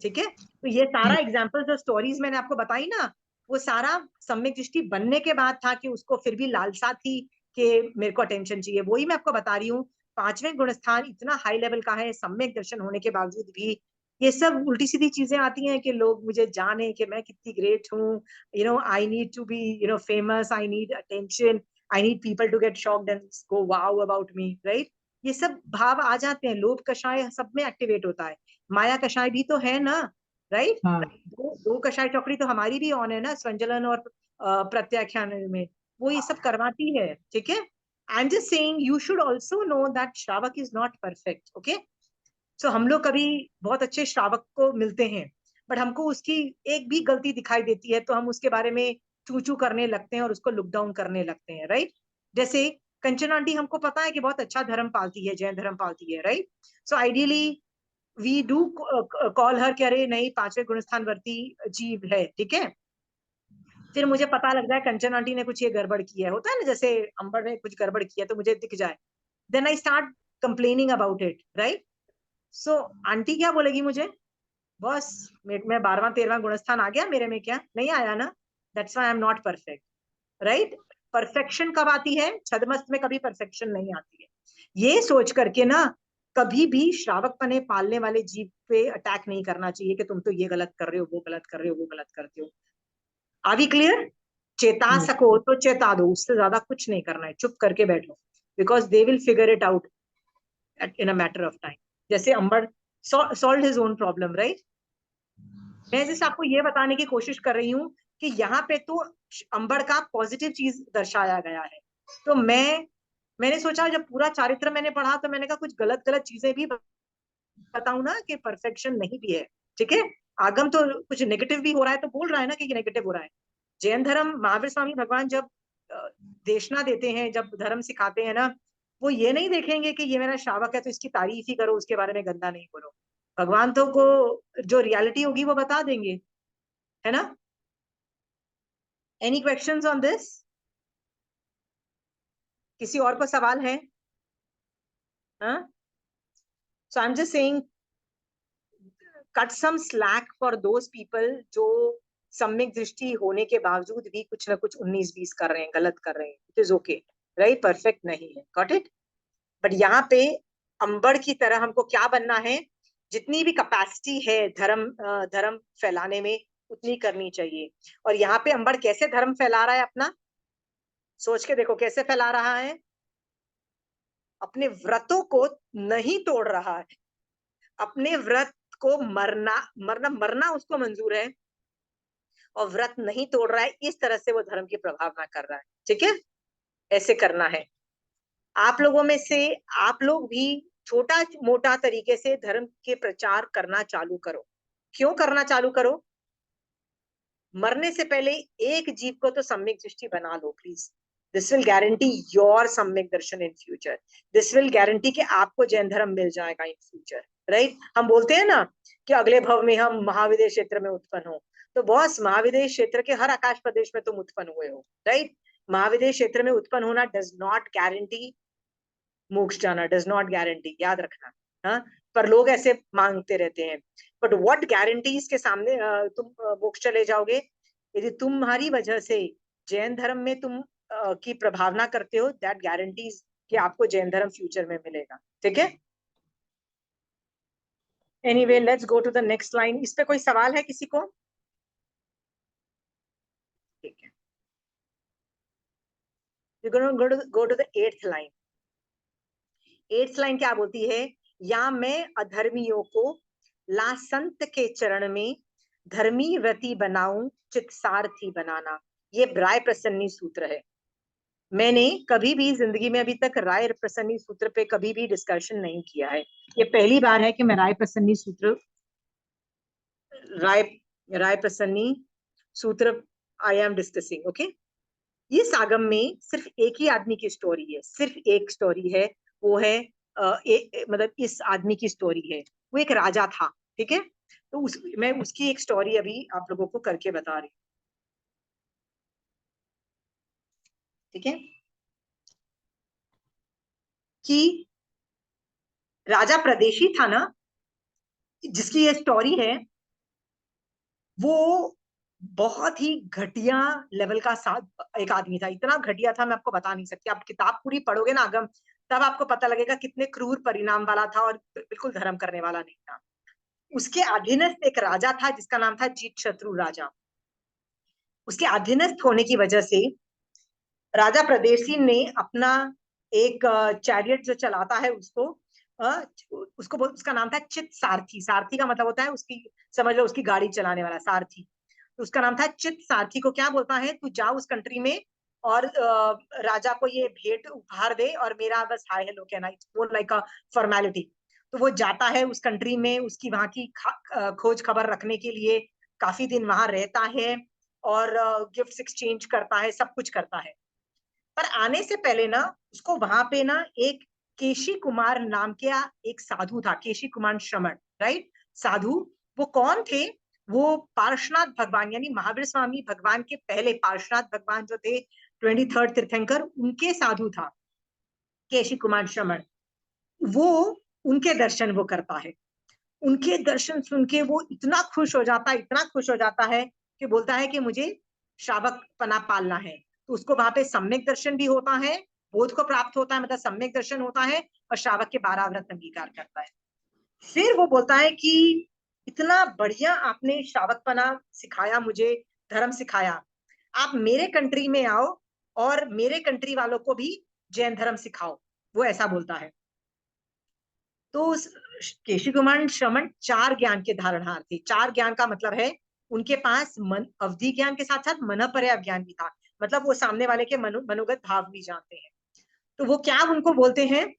ठीक है। तो ये सारा एग्जाम्पल जो स्टोरीज मैंने आपको बताई ना, वो सारा सम्यक दृष्टि बनने के बाद था कि उसको फिर भी लालसा थी कि मेरे को अटेंशन चाहिए। वही मैं आपको बता रही हूँ, 5वें गुणस्थान इतना हाई लेवल का है, सम्यक दर्शन होने के बावजूद भी ये सब उल्टी सीधी चीजें आती हैं कि लोग मुझे जाने कि मैं कितनी ग्रेट हूँ, I need to be famous, I need attention, I need people to get shocked and go wow about me, right. ये सब भाव आ जाते हैं, लोभ कषाय सब में एक्टिवेट होता है, माया कषाय भी तो है ना, राइट। दो कषाय चौकड़ी तो हमारी भी ऑन है ना, संजलन और प्रत्याख्यान में, वो ये सब करवाती है, ठीक है। I am just saying you should also know that श्रावक इज नॉट परफेक्ट, ओके। सो हम लोग कभी बहुत अच्छे श्रावक को मिलते हैं, बट हमको उसकी एक भी गलती दिखाई देती है तो हम उसके बारे में चू चू करने लगते हैं और उसको लुक डाउन करने लगते हैं, राइट। जैसे कंचन आंटी, हमको पता है कि बहुत अच्छा धर्म पालती है, जैन धर्म पालती है, right. So ideally we do call her, कह रहे नहीं 5वें गुणस्थान वर्ती जीव है, ठीक है। फिर मुझे पता लग जाए कंचन आंटी ने कुछ ये गड़बड़ किया है, होता है ना, जैसे अंबर ने कुछ गड़बड़ किया तो मुझे दिख जाए, then I start complaining about it, right. So aunty क्या बोलेगी मुझे, बॉस मैं 12वां 13वां गुणस्थान आ गया मेरे में, क्या नहीं आया ना, that's why I am not perfect, right. Perfection कब आती है, छदमस्त में कभी परफेक्शन नहीं आती है। ये सोच करके ना कभी भी श्रावक पने पालने वाले जीव पे अटैक नहीं करना चाहिए कि तुम तो ये गलत कर रहे हो, वो गलत कर रहे हो, वो गलत करते हो। Are we clear? चेता सको तो चेता दो, उससे ज्यादा कुछ नहीं करना है, चुप करके बैठो, because they will figure it out in a matter of time. जैसे Ambar solve his own problem, right. मैं जैसे आपको ये बताने की कोशिश कर रही हूँ कि यहाँ पे तो अंबर का पॉजिटिव चीज दर्शाया गया है, तो मैंने सोचा जब पूरा चारित्र मैंने पढ़ा तो मैंने कहा कुछ गलत गलत चीजें भी बताऊं ना कि परफेक्शन नहीं भी है, ठीक है। आगम तो कुछ नेगेटिव भी हो रहा है तो बोल रहा है ना कि ये नेगेटिव हो रहा है। जैन धर्म, महावीर स्वामी भगवान जब देशना देते हैं, जब धर्म सिखाते हैं ना, वो ये नहीं देखेंगे कि ये मेरा श्रावक है तो इसकी तारीफ ही करो, उसके बारे में गंदा नहीं बोलो। भगवान तो को जो रियलिटी होगी वो बता देंगे, है ना। Any questions on this? किसी और को सवाल है? हाँ, so I am just saying cut some slack for those people जो सम्यक दृष्टि होने के बावजूद भी कुछ ना कुछ 19-20 कर रहे हैं, गलत कर रहे हैं। It is okay, right, perfect नहीं है, गॉट इट। बट यहाँ पे अंबर की तरह हमको क्या बनना है, जितनी भी कैपेसिटी है धर्म फैलाने में उतनी करनी चाहिए। और यहाँ पे अंबर कैसे धर्म फैला रहा है अपना, सोच के देखो कैसे फैला रहा है, अपने व्रतों को नहीं तोड़ रहा है, अपने व्रत को मरना मरना मरना उसको मंजूर है और व्रत नहीं तोड़ रहा है, इस तरह से वो धर्म की प्रभावना कर रहा है। ठीक है, ऐसे करना है। आप लोगों में से आप लोग भी छोटा मोटा तरीके से धर्म के प्रचार करना चालू करो। क्यों करना चालू करो? मरने से पहले एक जीव को तो सम्यक दृष्टि बना लो please. This will guarantee your samyak darshan in future. This will guarantee कि आपको जैन धर्म मिल जाएगा इन फ्यूचर, राइट? हम बोलते हैं ना कि अगले भव में हम महाविदेह क्षेत्र में उत्पन्न हो, तो बॉस महाविदेह क्षेत्र के हर आकाश प्रदेश में तुम उत्पन्न हुए हो, राइट? महाविदेह क्षेत्र में उत्पन्न होना डज नॉट गारंटी मोक्ष जाना, डज नॉट गारंटी, याद रखना। हाँ, पर लोग ऐसे मांगते रहते हैं। बट व्हाट गारंटीज के सामने तुम मोक्ष चले जाओगे? यदि तुम्हारी वजह से जैन धर्म में तुम की प्रभावना करते हो, दैट गारंटीज कि आपको जैन धर्म फ्यूचर में मिलेगा। ठीक है, anyway let's go to the next line. इस पे कोई सवाल है किसी को? ठीक है, we're going to go to the 8th line। 8th line क्या बोलती है? या मैं अधर्मियों को ला संत के चरण में धर्मी व्रती बनाऊं, चित्सार्थी बनाना। ये राय प्रसन्नी सूत्र है। मैंने कभी भी जिंदगी में अभी तक राय प्रसन्नी सूत्र पे कभी भी डिस्कशन नहीं किया है। ये पहली बार है कि मैं राय प्रसन्नी सूत्र राय प्रसन्नी सूत्र आई एम डिस्कसिंग। ओके, ये सागम में सिर्फ एक ही आदमी की स्टोरी है, सिर्फ एक स्टोरी है, वो है मतलब इस आदमी की स्टोरी है। वो एक राजा था, ठीक है? तो मैं उसकी एक स्टोरी अभी आप लोगों को करके बता रही हूँ। ठीक है, कि राजा प्रदेशी था ना, जिसकी ये स्टोरी है, वो बहुत ही घटिया लेवल का एक आदमी था। इतना घटिया था, मैं आपको बता नहीं सकती। आप किताब पूरी पढ़ोगे ना आगम, तब आपको पता लगेगा कितने क्रूर परिणाम वाला था और बिल्कुल धर्म करने वाला नहीं था। उसके अधीनस्थ एक राजा था जिसका नाम था जीत शत्रु राजा। उसके अधीनस्थ होने की वजह से राजा प्रदेशी ने अपना एक चैरियट जो चलाता है उसका नाम था चित सारथी। सारथी का मतलब होता है उसकी, समझ लो उसकी गाड़ी चलाने वाला सारथी। तो उसका नाम था चित सारथी। को क्या बोलता है, तू जा उस कंट्री में और राजा को ये भेंट उपहार दे और मेरा बस हाय हेलो कहना, it's more like a formality. तो वो जाता है उस कंट्री में, उसकी वहां की खोज खबर रखने के लिए काफी दिन वहां रहता है और गिफ्ट्स एक्सचेंज करता है, सब कुछ करता है। पर आने से पहले ना उसको वहां पे ना एक केशी कुमार नाम का एक साधु था, केशी कुमार श्रमण, राइट? साधु, वो कौन थे? वो पार्श्वनाथ भगवान यानी महावीर स्वामी भगवान के पहले पार्श्वनाथ भगवान जो थे 23rd तीर्थंकर, उनके साधु था केशी कुमार श्रमण। वो उनके दर्शन वो करता है। उनके दर्शन सुन के वो इतना खुश हो जाता है, इतना खुश हो जाता है कि बोलता है कि मुझे श्रावक पना पालना है। तो उसको वहां पे सम्यक दर्शन भी होता है, बोध को प्राप्त होता है, मतलब सम्यक दर्शन होता है और श्रावक के 12 व्रत अंगीकार करता है। फिर वो बोलता है कि इतना बढ़िया आपने श्रावकपना सिखाया, मुझे धर्म सिखाया, आप मेरे कंट्री में आओ और मेरे कंट्री वालों को भी जैन धर्म सिखाओ। वो ऐसा बोलता है। तो उस केशी कुमार श्रमण 4 ज्ञान के धारणहार थे। 4 ज्ञान का मतलब है उनके पास अवधि ज्ञान के साथ साथ मनपर्याय ज्ञान भी था, मतलब वो सामने वाले के मनोगत भाव भी जानते हैं। तो वो क्या उनको बोलते हैं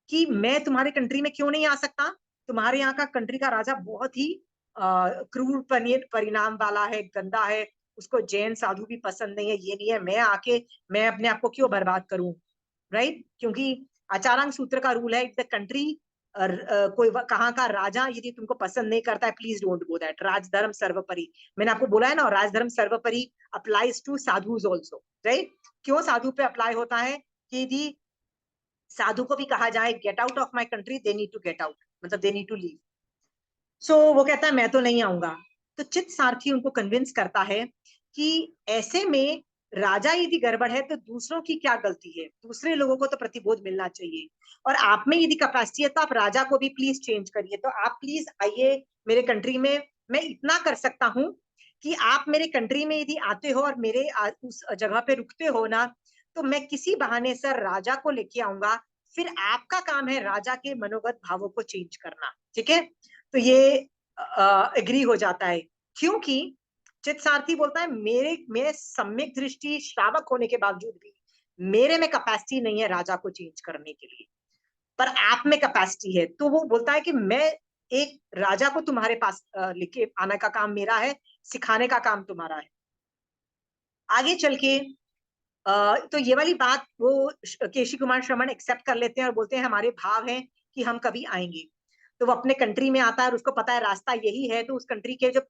कि मैं तुम्हारे कंट्री में क्यों नहीं आ सकता? तुम्हारे यहाँ का कंट्री का राजा बहुत ही क्रूर परिणाम वाला है, गंदा है, उसको जैन साधु भी पसंद नहीं है, ये नहीं है, मैं अपने आप को क्यों बर्बाद करूं, राइट? क्योंकि आचारांग सूत्र का रूल है, इफ द कंट्री कोई कहाँ का राजा यदि तुमको पसंद नहीं करता है, प्लीज डोंट गो दैट। राजधर्म सर्वोपरि, मैंने आपको बोला है ना, राजधर्म सर्वोपरि applies to sadhus also, right? क्यों साधु पे अप्लाई होता है कि यदि साधु को भी कहा जाए get out of my country, they need to get out, मतलब they need to leave. So वो कहता है मैं तो नहीं आऊंगा। तो चित सारथी उनको कन्विंस करता है कि ऐसे में राजा यदि गड़बड़ है तो दूसरों की क्या गलती है, दूसरे लोगों को तो प्रतिबोध मिलना चाहिए, और आप में यदि कैपेसिटी है तो आप राजा को भी प्लीज चेंज करिए। तो आप प्लीज आइए मेरे कंट्री में, मैं इतना कर सकता हूं कि आप मेरे कंट्री में यदि आते हो और मेरे उस जगह पे रुकते हो ना, तो मैं किसी बहाने से राजा को लेके आऊंगा, फिर आपका काम है राजा के मनोगत भावों को चेंज करना, ठीक है। तो ये एग्री हो जाता है, क्योंकि चित्सारथी बोलता है मैं सम्यक दृष्टि श्रावक होने के बावजूद भी मेरे में कैपेसिटी नहीं है राजा को चेंज करने के लिए, पर आप में कैपेसिटी है। तो वो बोलता है कि मैं एक राजा को तुम्हारे पास लेके आने का काम मेरा है, सिखाने का काम तुम्हारा है। आगे चल के तो ये वाली बात वो केशी कुमार श्रमण एक्सेप्ट कर लेते हैं और बोलते हैं हमारे भाव हैं कि हम कभी आएंगे। तो वो अपने कंट्री में आता है और उसको पता है रास्ता यही है, तो उस कंट्री के जो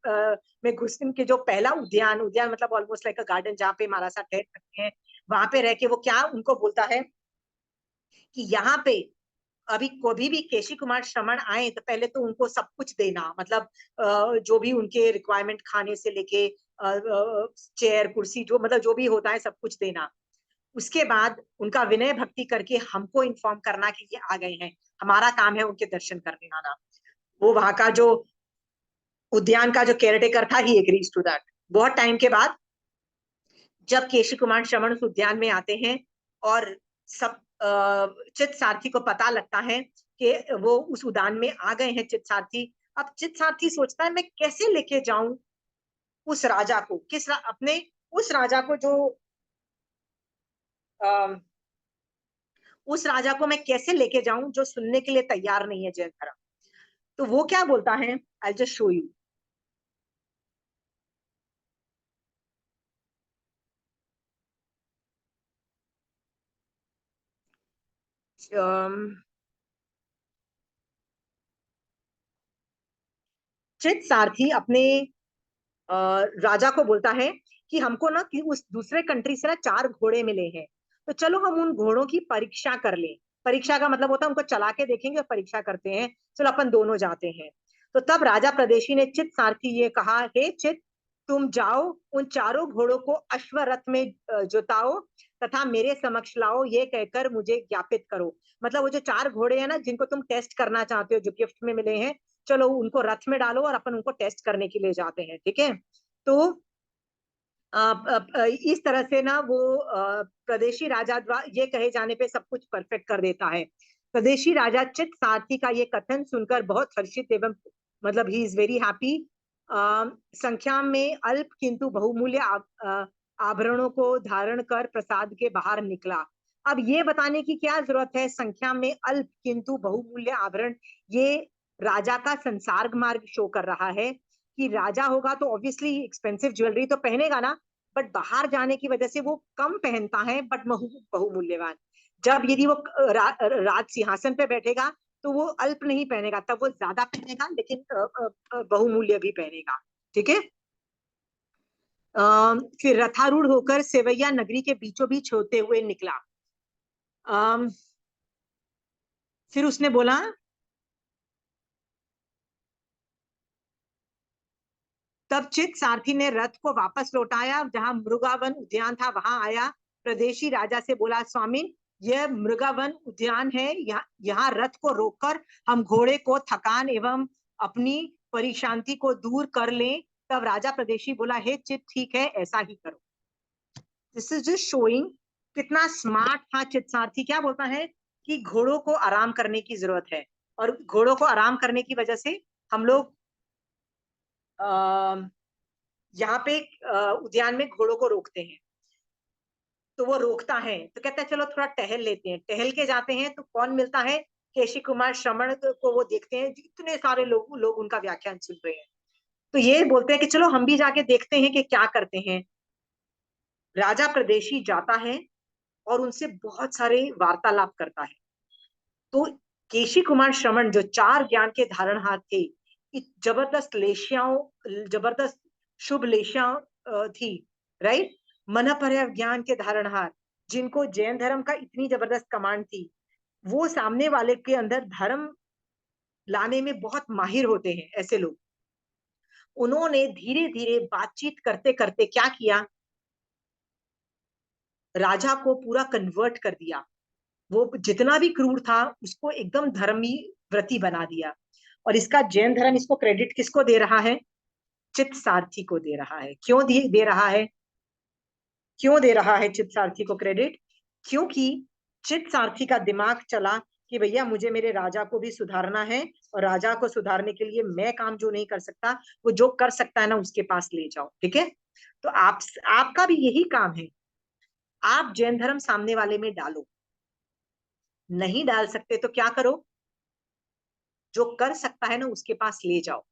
में घुसन के जो पहला उद्यान उद्यान मतलब ऑलमोस्ट लाइक अ गार्डन जहाँ पे महाराज साहब ठहर सकते हैं, वहां पे रह के वो क्या उनको बोलता है कि यहाँ पे अभी कभी भी केशी कुमार श्रमण आए तो पहले तो उनको सब कुछ देना, मतलब जो भी उनके रिक्वायरमेंट खाने से लेके चेयर कुर्सी जो मतलब जो भी होता है सब कुछ देना। उसके बाद उनका विनय भक्ति करके हमको इन्फॉर्म करना कि ये आ गए हैं, हमारा काम है उनके दर्शन करने आना। वो वहां का जो उद्यान का जो केयरटेकर था ही एग्रीज टू दैट। बहुत टाइम के बाद जब केशी कुमार श्रवण उस उद्यान में आते हैं और सब चित सारथी को पता लगता है कि वो उस उद्यान में आ गए हैं चित सारथी। अब चित सारथी सोचता है मैं कैसे लेके जाऊं उस राजा को, अपने उस राजा को जो उस राजा को मैं कैसे लेके जाऊं जो सुनने के लिए तैयार नहीं है जैन धर्म। तो वो क्या बोलता है, आई जस्ट शो यू। चित सारथी अपने राजा को बोलता है कि हमको ना कि उस दूसरे कंट्री से ना 4 घोड़े मिले हैं, तो चलो हम उन घोड़ों की परीक्षा कर लें। परीक्षा का मतलब होता है उनको चला के देखेंगे और परीक्षा करते हैं, चलो अपन दोनों जाते हैं। तो तब राजा प्रदेशी ने चित सारथी ये कहा, हे चित तुम जाओ उन 4 घोड़ों को अश्वरथ में जुताओ तथा मेरे समक्ष लाओ, ये कहकर मुझे ज्ञापित करो। मतलब वो जो 4 घोड़े हैं ना जिनको तुम टेस्ट करना चाहते हो जो गिफ्ट में मिले हैं, चलो उनको रथ में डालो और अपन उनको टेस्ट करने के लिए जाते हैं, ठीक है। तो इस तरह से ना वो प्रदेशी राजा द्वारा ये कहे जाने पे सब कुछ परफेक्ट कर देता है। प्रदेशी राजा चित सारथी का ये कथन सुनकर बहुत हर्षित एवं मतलब ही इज वेरी हैप्पी। संख्या में अल्प किंतु बहुमूल्य आभरणों को धारण कर प्रसाद के बाहर निकला। अब ये बताने की क्या जरूरत है, संख्या में अल्प किंतु बहुमूल्य आभरण, ये राजा का संसार मार्ग शो कर रहा है कि राजा होगा तो ऑब्वियसली एक्सपेंसिव ज्वेलरी तो पहनेगा ना, बट बाहर जाने की वजह से वो कम पहनता है बट बहुमूल्यवान। जब यदि वो राज सिंहासन पे बैठेगा तो वो अल्प नहीं पहनेगा, तब वो ज्यादा पहनेगा लेकिन बहुमूल्य भी पहनेगा, ठीक है। फिर रथारूढ़ होकर सेवैया नगरी के बीचों बीच होते हुए निकला। फिर उसने बोला तब चित सारथी ने रथ को वापस लौटाया, जहां मृगावन उद्यान था वहां आया। प्रदेशी राजा से बोला, स्वामी यह मृगावन उद्यान है, यहाँ रथ को रोककर हम घोड़े को थकान एवं अपनी परेशानी को दूर कर लें। तब राजा प्रदेशी बोला, हे चित ठीक है ऐसा ही करो। दिस इज जस्ट शोइंग कितना स्मार्ट था चित सारथी। क्या बोलता है कि घोड़ों को आराम करने की जरूरत है और घोड़ों को आराम करने की वजह से हम लोग यहाँ पे उद्यान में घोड़ों को रोकते हैं। तो वो रोकता है तो कहता है चलो थोड़ा टहल लेते हैं। टहल के जाते हैं तो कौन मिलता है, केशी कुमार श्रवण को वो देखते हैं, इतने सारे लोग उनका व्याख्यान सुन रहे हैं। तो ये बोलते हैं कि चलो हम भी जाके देखते हैं कि क्या करते हैं। राजा प्रदेशी जाता है और उनसे बहुत सारे वार्तालाप करता है। तो केशी कुमार श्रवण जो 4 ज्ञान के धारणहार थे, जबरदस्त लेशियाओं जबरदस्त शुभ लेशिया थी, राइट, मन पर ज्ञान के धारणहार जिनको जैन धर्म का इतनी जबरदस्त कमांड थी, वो सामने वाले के अंदर धर्म लाने में बहुत माहिर होते हैं ऐसे लोग। उन्होंने धीरे धीरे बातचीत करते करते क्या किया, राजा को पूरा कन्वर्ट कर दिया। वो जितना भी क्रूर था उसको एकदम धर्मी व्रती बना दिया। और इसका जैन धर्म इसको क्रेडिट किसको दे रहा है, चित सारथी को दे रहा है। क्यों दे रहा है? क्यों दे रहा है चित सारथी को क्रेडिट? क्योंकि चित सारथी का दिमाग चला कि भैया मुझे मेरे राजा को भी सुधारना है, और राजा को सुधारने के लिए मैं काम जो नहीं कर सकता, वो जो कर सकता है ना उसके पास ले जाओ। ठीक है, तो आपका भी यही काम है। आप जैन धर्म सामने वाले में डालो, नहीं डाल सकते तो क्या करो? जो कर सकता है ना उसके पास ले जाओ।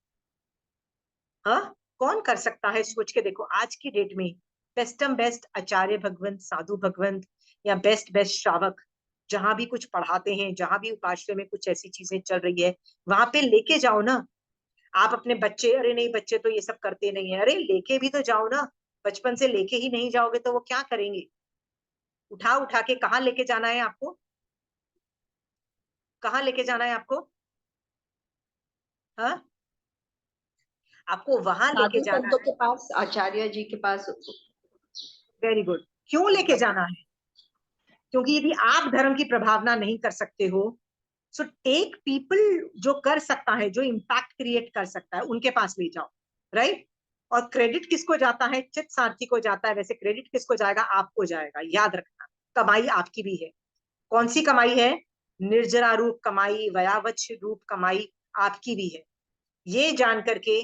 हाँ, कौन कर सकता है सोच के देखो। आज की डेट में बेस्टम बेस्ट आचार्य भगवंत, साधु भगवंत, या बेस्ट बेस्ट श्रावक जहां भी कुछ पढ़ाते हैं, जहां भी उपाश्रय में कुछ ऐसी चीजें चल रही है, वहां पे लेके जाओ ना। आप अपने बच्चे, अरे नहीं बच्चे तो ये सब करते नहीं है, अरे लेके भी तो जाओ ना। बचपन से लेके ही नहीं जाओगे तो वो क्या करेंगे? उठा उठा के कहाँ लेके जाना है आपको? कहाँ लेके जाना है आपको? हाँ, आपको वहां लेके साधु जाना संतों है। के पास, आचार्य जी के पास। Very good. क्यों लेके जाना है? क्योंकि यदि आप धर्म की प्रभावना नहीं कर सकते हो, सो टेक पीपल जो कर सकता है, जो इम्पैक्ट क्रिएट कर सकता है, उनके पास ले जाओ। राइट? और क्रेडिट किसको जाता है? चित सारथी को जाता है। वैसे क्रेडिट किसको जाएगा? आपको जाएगा। याद रखना, कमाई आपकी भी है। कौन सी कमाई है? निर्जरा रूप कमाई, वयावच रूप कमाई आपकी भी है। ये जान करके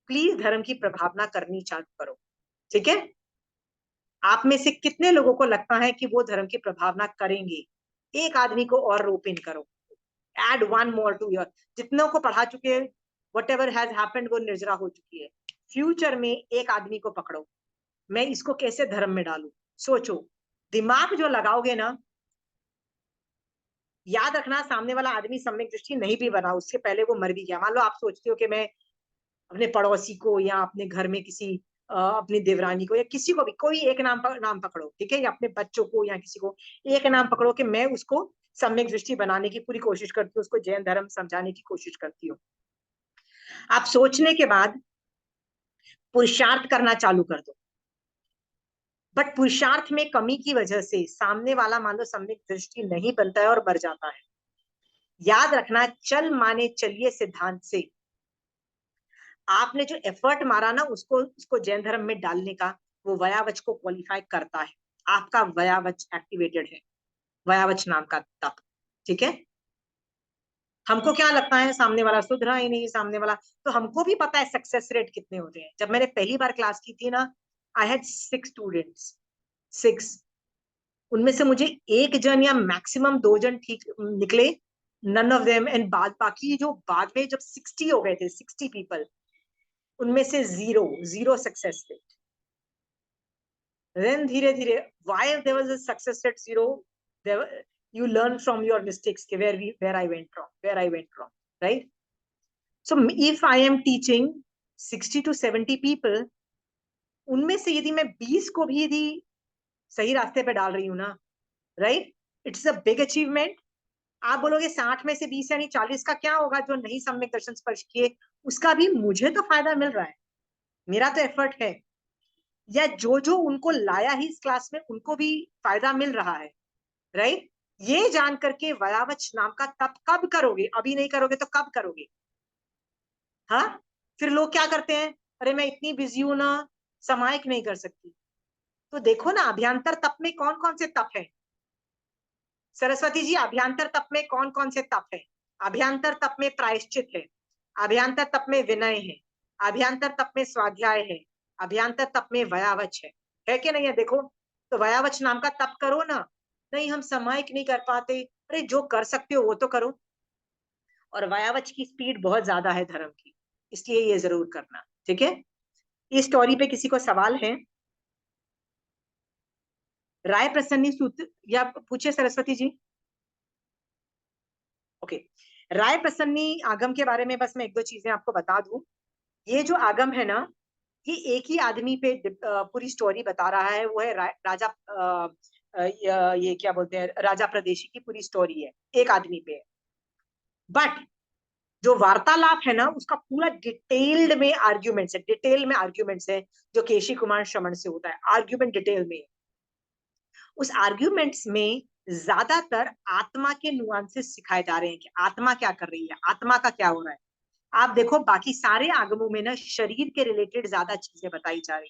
प्लीज धर्म की प्रभावना करनी चालू करो। ठीक है? आप में से कितने लोगों को लगता है कि वो धर्म की प्रभावना करेंगे? एक आदमी को और रोप इन करो, add one more to your. जितनों को पढ़ा चुके हैं, वट एवर हैज हैपेंड, वो निर्जरा हो चुकी है। फ्यूचर में एक आदमी को पकड़ो, मैं इसको कैसे धर्म में डालू। सोचो, दिमाग जो लगाओगे ना, याद रखना सामने वाला आदमी सम्यक दृष्टि नहीं भी बना, उससे पहले वो मर भी गया। मान लो आप सोचते हो कि मैं अपने पड़ोसी को, या अपने घर में किसी अपनी देवरानी को, या किसी को भी, कोई एक नाम पकड़ो, ठीक है, या अपने बच्चों को, या किसी को एक नाम पकड़ो कि मैं उसको सम्यक दृष्टि बनाने की पूरी कोशिश करती हूँ, उसको जैन धर्म समझाने की कोशिश करती हूँ। आप सोचने के बाद पुरुषार्थ करना चालू कर दो। बट पुरुषार्थ में कमी की वजह से सामने वाला मान लो सम्यक दृष्टि नहीं बनता है और मर जाता है। याद रखना, चल माने चलिए सिद्धांत से आपने जो एफर्ट मारा ना उसको जैन धर्म में डालने का, वो वयावच को क्वालिफाई करता है। आपका वयावच एक्टिवेटेड है, वयावच नाम का तप। ठीक है? हमको क्या लगता है, सामने वाला सुधरा ही नहीं, सामने वाला, तो हमको भी पता है सक्सेस रेट कितने होते हैं। जब मैंने पहली बार क्लास की थी ना, आई हैड 6 स्टूडेंट्स, 6। उनमें से मुझे एक जन या मैक्सिमम 2 जन ठीक निकले, नन ऑफ देम, एंड बाकी जो बाद में जब 60 हो गए थे, 60 पीपल, उनमें से zero zero success rate. Then धीरे धीरे, why there was a success at 0, there, you learn from your mistakes, where I went wrong, right? So if I am teaching 60 to 70 people, उनमें से यदि मैं 20 को भी यदि सही रास्ते पे डाल रही हूँ ना, right, it's a big achievement. आप बोलोगे 60 में से 20 यानी 40 का क्या होगा? जो नहीं सम्यक दर्शन स्पर्श किए, उसका भी मुझे तो फायदा मिल रहा है, मेरा तो एफर्ट है। या जो उनको लाया ही इस क्लास में, उनको भी फायदा मिल रहा है, राइट? ये जान करके वयावच नाम का तप कब करोगे? अभी नहीं करोगे तो कब करोगे? हाँ, फिर लोग क्या करते हैं, अरे मैं इतनी बिजी हूं ना, समायिक नहीं कर सकती। तो देखो ना, अभ्यांतर तप में कौन कौन से तप है? सरस्वती जी, अभ्यांतर तप में कौन कौन से तप है? अभ्यांतर तप में प्रायश्चित है, अभ्यांतर तप में विनय है, अभ्यांतर तप में स्वाध्याय है, अभ्यांतर तप में वयावच है कि नहीं है? देखो, तो वयावच नाम का तप करो ना। नहीं, हम समायिक नहीं कर पाते, अरे जो कर सकते हो वो तो करो। और वयावच की स्पीड बहुत ज्यादा है धर्म की, इसलिए ये जरूर करना। ठीक है? इस स्टोरी पे किसी को सवाल है? राय प्रसन्नी सूत्र, या पूछे सरस्वती जी। ओके, राय प्रसन्नी आगम के बारे में बस मैं 1-2 चीजें आपको बता दूं। ये जो आगम है ना, ये एक ही आदमी पे पूरी स्टोरी बता रहा है। वो है राजा, ये क्या बोलते हैं, राजा प्रदेशी की पूरी स्टोरी है, एक आदमी पे है। बट जो वार्तालाप है ना, उसका पूरा डिटेल में आर्ग्यूमेंट्स है, जो केशी कुमार श्रमण से होता है। आर्ग्यूमेंट डिटेल में, उस आर्ग्यूमेंट्स में ज्यादातर आत्मा के नुआंसेस सिखाए जा रहे हैं कि आत्मा क्या कर रही है, आत्मा का क्या हो रहा है। आप देखो बाकी सारे आगमों में ना शरीर के रिलेटेड ज्यादा चीजें बताई जा रही,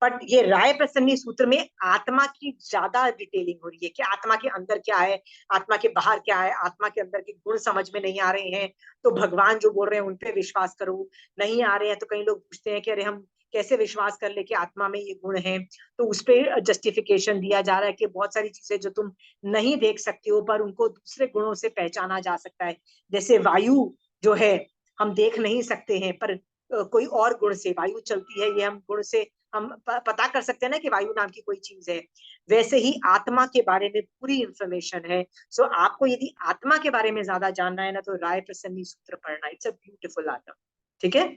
बट ये राय प्रसन्नी सूत्र में आत्मा की ज्यादा डिटेलिंग हो रही है कि आत्मा के अंदर क्या है, आत्मा के बाहर क्या है, आत्मा के अंदर के गुण समझ में नहीं आ रहे हैं तो भगवान जो बोल रहे हैं उन पे विश्वास करो, नहीं आ रहे हैं तो कई लोग पूछते हैं कि अरे हम कैसे विश्वास कर ले कि आत्मा में ये गुण है, तो उस पर जस्टिफिकेशन दिया जा रहा है कि बहुत सारी चीजें जो तुम नहीं देख सकते हो पर उनको दूसरे गुणों से पहचाना जा सकता है। जैसे वायु जो है हम देख नहीं सकते हैं पर कोई और गुण से वायु चलती है, ये हम गुण से हम पता कर सकते हैं ना कि वायु नाम की कोई चीज है। वैसे ही आत्मा के बारे में पूरी इंफॉर्मेशन है। सो आपको यदि आत्मा के बारे में ज्यादा जानना है ना तो राय प्रसन्नी सूत्र पढ़ना, इट्स अ ब्यूटीफुल आगम। ठीक है,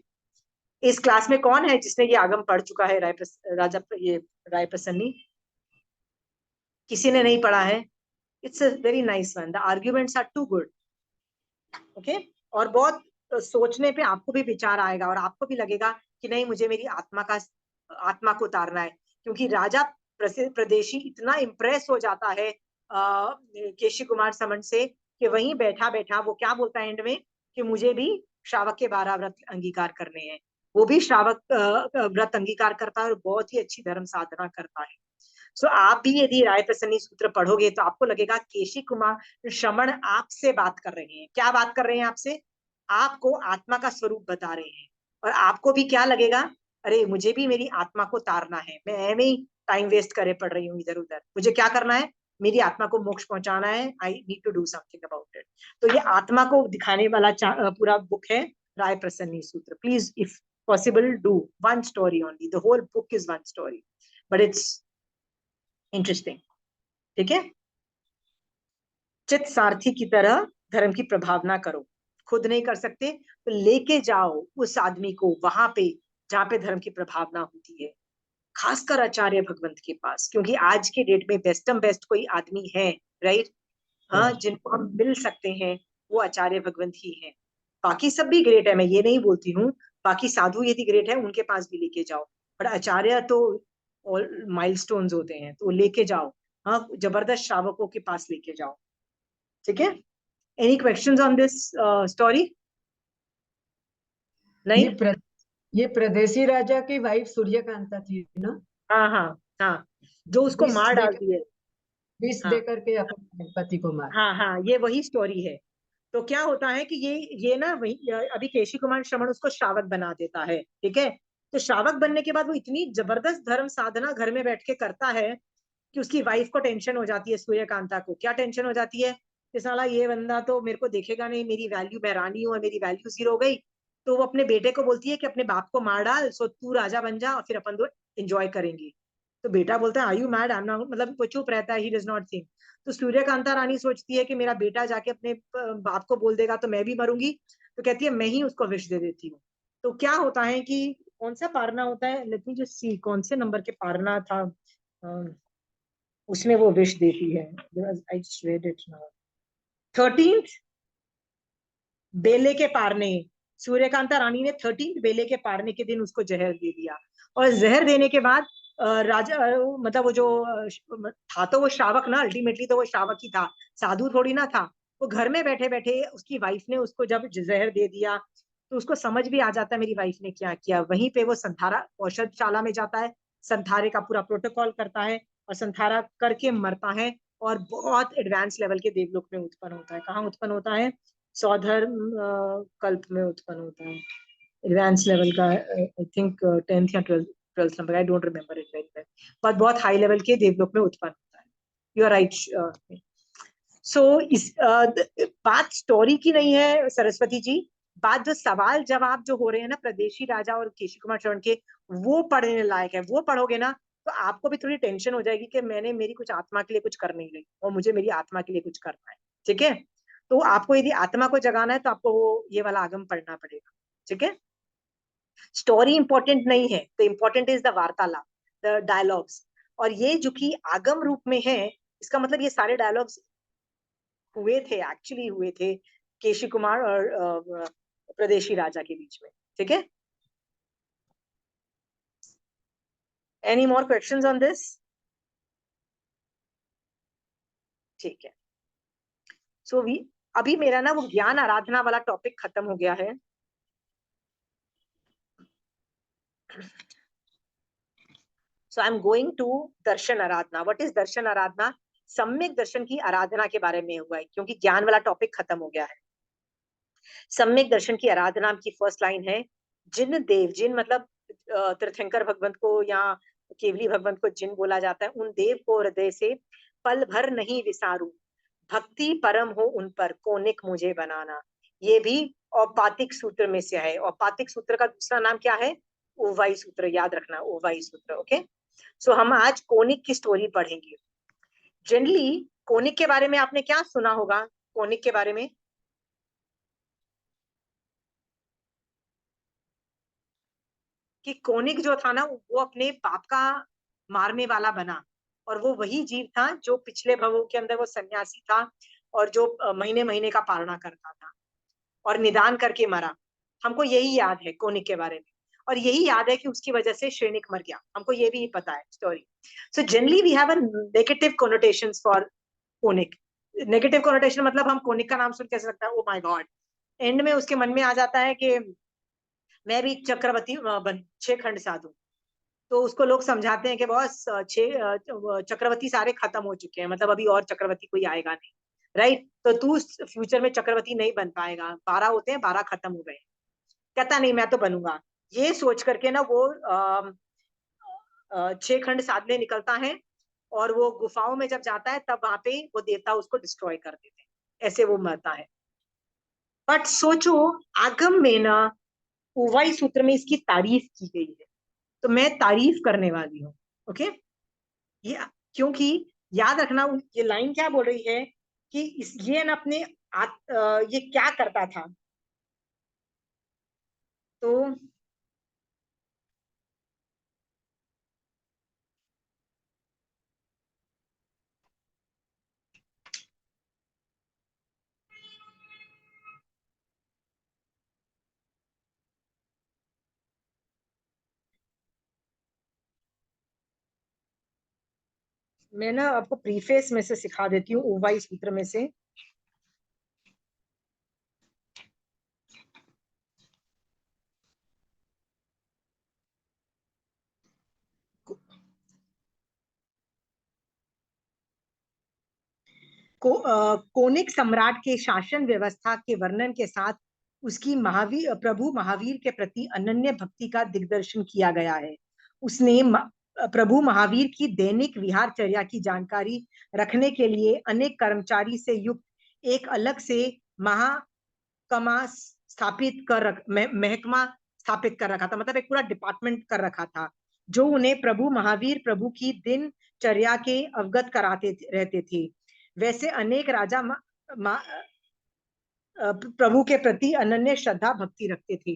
इस क्लास में कौन है जिसने ये आगम पढ़ चुका है, ये राय प्रसन्नी? किसी ने नहीं पढ़ा है? It's a very nice one, the arguments are too good. Okay, और बहुत सोचने पे आपको भी विचार आएगा और आपको भी लगेगा कि नहीं मुझे मेरी आत्मा को उतारना है, क्योंकि राजा प्रदेशी इतना इम्प्रेस हो जाता है केशी कुमार समन से कि वहीं बैठा बैठा वो क्या बोलता है एंड में कि मुझे भी श्रावक के 12 व्रत अंगीकार करने हैं। वो भी श्रावक व्रत अंगीकार करता है और बहुत ही अच्छी धर्म साधना करता है। सो आप भी यदि राय प्रसन्नी सूत्र पढ़ोगे तो आपको लगेगा केशी कुमार श्रमण आपसे बात कर रहे हैं। क्या बात कर रहे हैं आपसे? आपको आत्मा का स्वरूप बता रहे हैं और आपको भी क्या लगेगा, अरे मुझे भी मेरी आत्मा को तारना है, मैं ऐਵੇਂ ही टाइम वेस्ट करे पड़ रही हूँ इधर उधर, मुझे क्या करना है, मेरी आत्मा को मोक्ष पहुंचाना है, I need to do something about it. तो ये आत्मा को दिखाने वाला पूरा बुक है राय प्रसन्नी सूत्र। Please if possible do one story only, the whole book is one story but it's interesting. ठीक है, चित सारथी की तरह धर्म की प्रभावना करो, खुद नहीं कर सकते तो लेके जाओ उस आदमी को वहां पे जहाँ पे धर्म की प्रभावना होती है, खासकर आचार्य भगवंत के पास, क्योंकि आज के डेट में बेस्टम बेस्ट कोई आदमी है, राइट? हाँ, जिनको हम मिल सकते हैं वो आचार्य भगवंत ही हैं। बाकी सब भी ग्रेट है, मैं ये नहीं बोलती हूँ, बाकी साधु यदि ग्रेट है उनके पास भी लेके जाओ, पर आचार्य तो माइलस्टोन्स होते हैं तो लेके जाओ। हाँ, जबरदस्त श्रावकों के पास लेके जाओ। ठीक है, any questions on this story? नहीं? ये प्रदेशी राजा की वाइफ सूर्यकांता थी ना? हाँ हाँ हाँ, जो उसको विष मार देकर डालती है। विष हाँ देकर के अपने पति को मार। हाँ हाँ, ये वही स्टोरी है। तो क्या होता है कि ये ना वही अभी केशी कुमार श्रवण उसको श्रावक बना देता है। ठीक है, तो श्रावक बनने के बाद वो इतनी जबरदस्त धर्म साधना घर में बैठ के करता है कि उसकी वाइफ को टेंशन हो जाती है, सूर्यकांता को क्या टेंशन हो जाती है कि साला ये बंदा तो मेरे को देखेगा नहीं, मेरी वैल्यू, मैं रानी हूँ और मेरी वैल्यू जीरो हो गई। तो वो अपने बेटे को बोलती है कि अपने बाप को मार डाल, सो तू राजा बन जा और फिर अपन दो एंजॉय करेंगे। तो बेटा बोलता है, are you mad? I am not, मतलब वो चुप रहता है, ही डज नॉट थिंक। तो सूर्यकांता रानी सोचती है कि मेरा बेटा जाके अपने बाप को बोल देगा तो मैं भी मरूंगी, तो कहती है मैं ही उसको विष दे देती हूँ। तो क्या होता है कि कौन सा पारना होता है, लेट मी जस्ट सी कौन से नंबर के पारना था, उसमें वो विश देती है। I just read it now, 13th बेले के पारने, सूर्यकांता रानी ने 13th बेले के पारने के दिन उसको जहर दे दिया। और जहर देने के बाद राजा मतलब वो जो था तो वो श्रावक ना, अल्टीमेटली तो वो श्रावक ही था, साधु थोड़ी ना था। वो घर में बैठे बैठे उसकी वाइफ ने उसको जब जहर दे दिया तो उसको समझ भी आ जाता है मेरी वाइफ ने क्या किया। वहीं पे वो संथारा औषधशाला में जाता है, संथारे का पूरा प्रोटोकॉल करता है और संथारा करके मरता है और बहुत एडवांस लेवल के देवलोक में उत्पन्न होता है। कहाँ उत्पन्न होता है? सौधर्म कल्प में उत्पन्न होता है, एडवांस लेवल का, आई थिंक 10th या 12th number, I don't remember it very well, पर बहुत हाई लेवल के देवलोक में उत्पन्न होता है। You are right. सो इस बात स्टोरी की नहीं है सरस्वती जी, बात जो सवाल जवाब जो हो रहे हैं ना प्रदेशी राजा और केशी कुमार श्रवण के, वो पढ़ने लायक है। वो पढ़ोगे ना तो आपको भी थोड़ी टेंशन हो जाएगी कि मैंने मेरी कुछ आत्मा के लिए कुछ कर नहीं रही और मुझे मेरी आत्मा के लिए कुछ करना है। ठीक है, तो आपको यदि आत्मा को जगाना है तो आपको वो ये वाला आगम पढ़ना पड़ेगा। ठीक है, स्टोरी इंपॉर्टेंट नहीं है, द इम्पोर्टेंट इज द वार्तालाप, द डायलॉग्स। और ये जो कि आगम रूप में है, इसका मतलब ये सारे डायलॉग्स हुए थे, एक्चुअली हुए थे केशी कुमार और प्रदेशी राजा के बीच में। ठीक है, any more questions on this? ठीक है, सो वी अभी मेरा ना वो ज्ञान आराधना वाला टॉपिक खत्म हो गया है। So I am going to darshan aradhana. What is darshan aradhana? सम्यक दर्शन की आराधना के बारे में हुआ है, क्योंकि ज्ञान वाला टॉपिक खत्म हो गया है. सम्यक दर्शन की आराधना की फर्स्ट लाइन है, जिन देव, जिन मतलब तीर्थंकर भगवंत को या केवली भगवंत को जिन बोला जाता है, उन देव को हृदय से पल भर नहीं विसारू, भक्ति परम हो उन पर, कोनिक मुझे बनाना. ये भी औपातिक सूत्र में से है. औपातिक सूत्र का दूसरा नाम क्या है? ओवाई सूत्र. याद रखना, ओवाई सूत्र. ओके. सो हम आज कोनिक की स्टोरी पढ़ेंगे. जनरली कोनिक के बारे में आपने क्या सुना होगा? कोनिक के बारे में कि कोनिक जो था ना, वो अपने बाप का मारने वाला बना, और वो वही जीव था जो पिछले भवों के अंदर वो सन्यासी था और जो महीने महीने का पालना करता था और निदान करके मरा. हमको यही याद है कोनिक के बारे में, और यही याद है कि उसकी वजह से श्रेणिक मर गया. हमको ये भी पता है story. So generally we have a negative connotations for कोनिक. नेगेटिव कोनोटेशन मतलब हम कोनिक का नाम सुन कैसे लगता है, ओ माय गॉड. एंड में उसके मन में आ जाता है कि मैं भी चक्रवर्ती बन, 6 खंड साधु. तो उसको लोग समझाते हैं कि बॉस 6 चक्रवर्ती सारे खत्म हो चुके हैं, मतलब अभी और चक्रवर्ती कोई आएगा नहीं. राइट. तो तू फ्यूचर में चक्रवर्ती नहीं बन पाएगा, 12 होते हैं, 12 खत्म हो गए. कहता नहीं, मैं तो बनूंगा. ये सोच करके ना वो 6 खंड साधने निकलता है, और वो गुफाओं में जब जाता है तब वहां पे वो देवता उसको डिस्ट्रॉय कर देते हैं. ऐसे वो मरता है. बट सोचो, आगम में ना उवाई सूत्र में इसकी तारीफ की गई है, तो मैं तारीफ करने वाली हूँ. ओके. ये क्योंकि याद रखना, ये लाइन क्या बोल रही है कि ये ना अपने ये क्या करता था. तो मैं ना आपको प्रीफेस में से सिखा देती हूँ, उवाई सूत्र में से. कोनिक सम्राट के शासन व्यवस्था के वर्णन के साथ उसकी प्रभु महावीर के प्रति अनन्य भक्ति का दिग्दर्शन किया गया है. उसने प्रभु महावीर की दैनिक विहारचर्या की जानकारी रखने के लिए अनेक कर्मचारी से युक्त एक अलग से महाकमा महकमा स्थापित कर रखा था. मतलब एक पूरा डिपार्टमेंट कर रखा था, जो उन्हें प्रभु महावीर प्रभु की दिनचर्या के अवगत कराते रहते थे. वैसे अनेक राजा प्रभु के प्रति अनन्य श्रद्धा भक्ति रखते थे.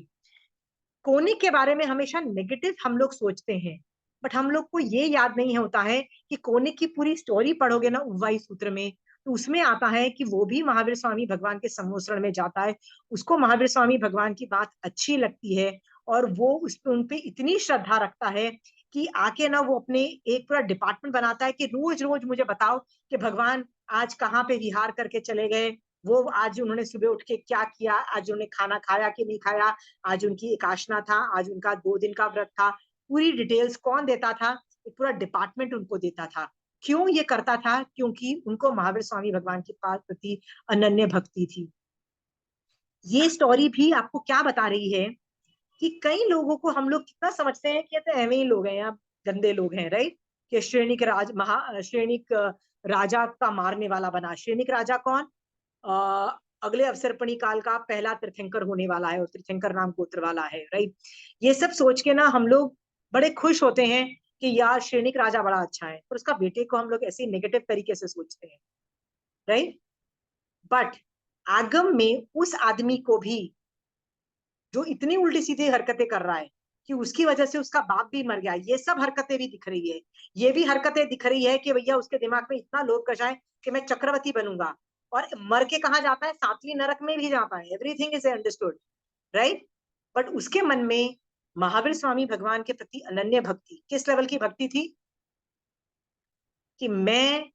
कोनिक के बारे में हमेशा नेगेटिव हम लोग सोचते हैं, बट हम लोग को ये याद नहीं होता है कि कोनिक की पूरी स्टोरी पढ़ोगे ना उवाई सूत्र में, तो उसमें आता है कि वो भी महावीर स्वामी भगवान के सम्मोषण में जाता है. उसको महावीर स्वामी भगवान की बात अच्छी लगती है, और वो उन पे इतनी श्रद्धा रखता है कि आके ना वो अपने एक पूरा डिपार्टमेंट बनाता है कि रोज रोज मुझे बताओ कि भगवान आज कहाँ पे विहार करके चले गए, वो आज उन्होंने सुबह उठ के क्या किया, आज उन्होंने खाना खाया कि नहीं खाया, आज उनकी एकादशा था, आज उनका 2 दिन का व्रत था. पूरी डिटेल्स कौन देता था? एक पूरा डिपार्टमेंट उनको देता था. क्यों ये करता था? क्योंकि उनको महावीर स्वामी भगवान के प्रति अनन्य भक्ति थी. ये स्टोरी भी आपको क्या बता रही है कि कई लोगों को हम लोग कितना समझते हैं कि ये तो ऐਵੇਂ ही लोग हैं, या गंदे लोग हैं. राइट. कि श्रेणिक राजा का मारने वाला बना. श्रेणिक राजा कौन? अगले अवसरपणी काल का पहला तीर्थंकर होने वाला है, और तीर्थंकर नाम गोत्र वाला है. राइट. ये सब सोच के ना हम लोग बड़े खुश होते हैं कि यार श्रेणिक राजा बड़ा अच्छा है, और उसका बेटे को हम लोग ऐसे नेगेटिव तरीके से सोचते हैं. राइट. बट आगम में उस आदमी को भी जो इतनी उल्टी सीधी हरकतें कर रहा है कि उसकी वजह से उसका बाप भी मर गया, ये सब हरकतें भी दिख रही है. ये भी हरकतें दिख रही है कि भैया उसके दिमाग में इतना लोभ कषा है कि मैं चक्रवर्ती बनूंगा, और मर के कहा जाता है? 7वीं नरक में भी जाता है. Everything is understood. Right. But उसके मन में महावीर स्वामी भगवान के प्रति अनन्य भक्ति. किस लेवल की भक्ति थी? कि मैं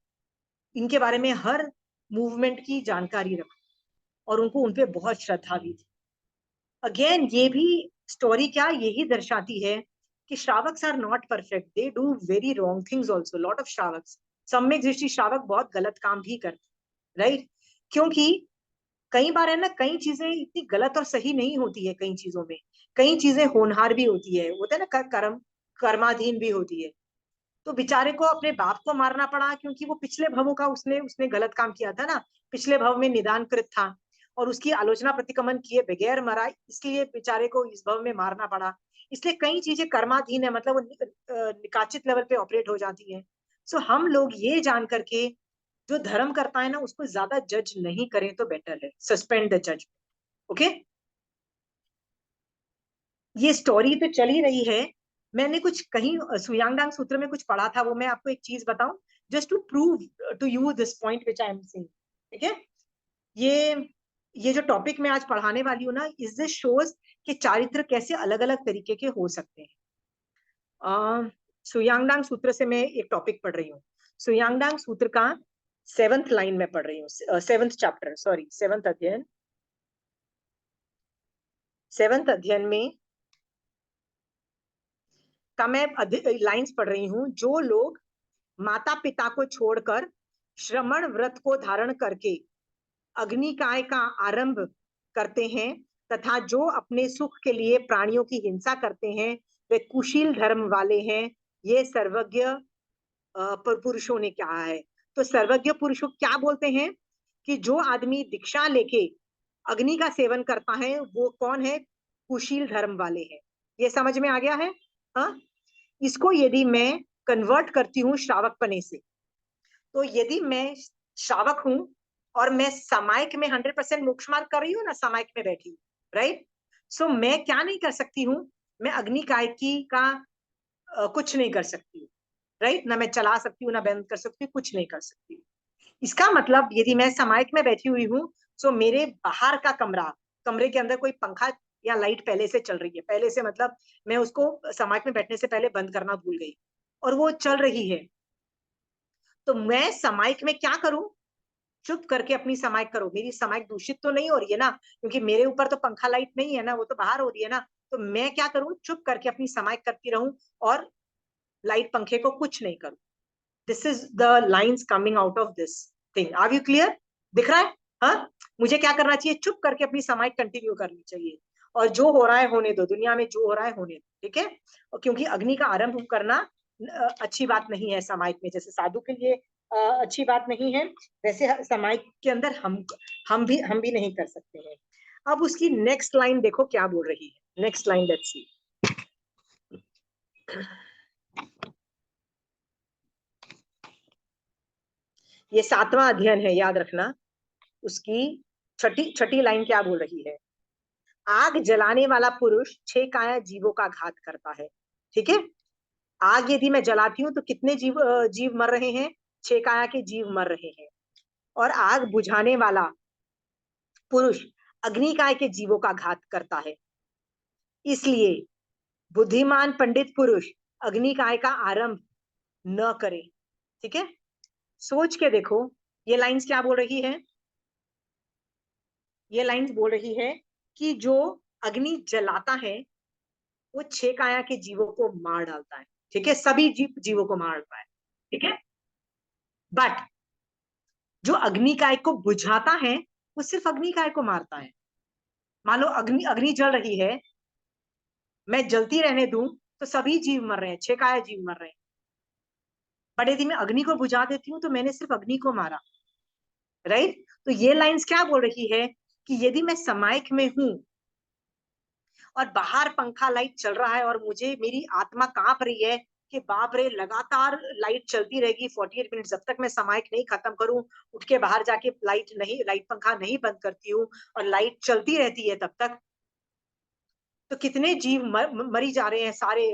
इनके बारे में हर मूवमेंट की जानकारी रखूं, और उनको उनपे बहुत श्रद्धा भी थी. अगेन ये भी स्टोरी क्या यही दर्शाती है कि shravaks are not perfect, they do very wrong things also, lot of shravaks, सम्यक दृष्टि श्रावक बहुत गलत काम भी करते, राइट? क्योंकि कई बार है ना, कई चीजें इतनी गलत और सही नहीं होती है, कई चीजों में कई चीजें होनहार भी होती है, होता है ना, कर्माधीन भी होती है। तो बेचारे को अपने बाप को मारना पड़ा क्योंकि वो पिछले भवों का उसने उसने गलत काम किया था ना, पिछले भव में निदान कृत था और उसकी आलोचना प्रतिक्रमण किए बगैर मरा, इसलिए बेचारे को इस भव में मारना पड़ा। इसलिए कई चीजें कर्माधीन है, मतलब वो निकाचित लेवल पे ऑपरेट हो जाती है। सो हम लोग ये जान करके जो धर्म करता है ना उसको ज्यादा जज नहीं करें तो बेटर है, सस्पेंड द जज। ओके, ये स्टोरी तो चल ही रही है। मैंने कुछ कहीं सुयांगडांग सूत्र में कुछ पढ़ा था, वो मैं आपको एक चीज बताऊं, just to prove to you this point which I am saying. ठीक है, ये ये जो टॉपिक मैं आज पढ़ाने वाली हूँ ना, इस दिस शोज कि चारित्र कैसे अलग अलग तरीके के हो सकते हैं। सुयांगडांग सूत्र से मैं एक टॉपिक पढ़ रही हूँ, सुयांगडांग सूत्र का 7th लाइन में पढ़ रही हूँ, 7th चैप्टर, सॉरी 7th अध्ययन, 7th अध्ययन में का मैं लाइंस पढ़ रही हूँ। जो लोग माता पिता को छोड़कर श्रमण व्रत को धारण करके अग्निकाय का आरंभ करते हैं तथा जो अपने सुख के लिए प्राणियों की हिंसा करते हैं, वे कुशील धर्म वाले हैं, ये सर्वज्ञ पुरुषों ने कहा है। तो सर्वज्ञ पुरुषों क्या बोलते हैं कि जो आदमी दीक्षा लेके अग्नि का सेवन करता है वो कौन है, कुशील धर्म वाले हैं। ये समझ में आ गया है? हाँ, इसको यदि मैं कन्वर्ट करती हूँ श्रावक पने से, तो यदि मैं श्रावक हूं और मैं समायक में 100% मोक्ष मार्ग कर रही हूँ ना, समायक में बैठी हूँ, राइट? सो मैं क्या नहीं कर सकती हूँ, मैं अग्नि कायकी का कुछ नहीं कर सकती हूँ, राइट? ना मैं चला सकती हूँ, ना बंद कर सकती हूँ, कुछ नहीं कर सकती हूँ। इसका मतलब यदि मैं समायक में बैठी हुई हूँ, तो मेरे बाहर का कमरे के अंदर कोई पंखा या लाइट पहले से चल रही है, पहले से मतलब मैं उसको समायक में बैठने से पहले बंद करना भूल गई और वो चल रही है, तो मैं समायक में क्या करूं, चुप करके अपनी समायक करो। मेरी समायक दूषित तो नहीं हो रही है ना, क्योंकि मेरे ऊपर तो पंखा लाइट नहीं है ना, वो तो बाहर हो रही है ना, तो मैं क्या करूं, चुप करके अपनी समायक करती रहूं और लाइट पंखे को कुछ नहीं करूं। This is the lines coming out of this thing. Are you clear? दिख रहा है? हाँ, मुझे क्या करना चाहिए, चुप करके अपनी समायक कंटिन्यू करनी चाहिए और जो हो रहा है होने दो, दुनिया में जो हो रहा है होने दो, ठीक है? और क्योंकि अग्नि का आरंभ करना अच्छी बात नहीं है समायक में, जैसे साधु के लिए अच्छी बात नहीं है, वैसे समायक के अंदर हम भी नहीं कर सकते हैं। अब उसकी नेक्स्ट लाइन देखो क्या बोल रही है, नेक्स्ट लाइन लेट्स सी। ये 7वां अध्ययन है, याद रखना। उसकी छठी लाइन क्या बोल रही है, आग जलाने वाला पुरुष 6 काया जीवों का घात करता है। ठीक है, आग यदि मैं जलाती हूँ तो कितने जीव मर रहे हैं, 6 काया के जीव मर रहे हैं। और आग बुझाने वाला पुरुष अग्निकाय के जीवों का घात करता है। इसलिए बुद्धिमान पंडित पुरुष अग्निकाय का आरंभ न करे। ठीक है, सोच के देखो ये लाइंस क्या बोल रही है, ये लाइंस बोल रही है कि जो अग्नि जलाता है वो 6 काया के जीवों को मार डालता है। ठीक है, सभी जीवों को मार डालता है। ठीक है, बट जो अग्निकाय को बुझाता है वो सिर्फ अग्निकाय को मारता है। मान लो अग्नि अग्नि जल रही है, मैं जलती रहने दूं तो सभी जीव मर रहे हैं, 6 काया जीव मर रहे हैं। बट यदि मैं अग्नि को बुझा देती हूँ तो मैंने सिर्फ अग्नि को मारा, राइट? तो ये लाइंस क्या बोल रही है कि यदि मैं समायक में हूं और बाहर पंखा लाइट चल रहा है और मुझे मेरी आत्मा कांप रही है कि बाप रे लगातार लाइट चलती रहेगी 48 मिनट, जब तक मैं समायक नहीं खत्म करूं, उठ के बाहर जाके लाइट पंखा नहीं बंद करती हूँ और लाइट चलती रहती है तब तक, तो कितने जीव मरी जा रहे हैं, सारे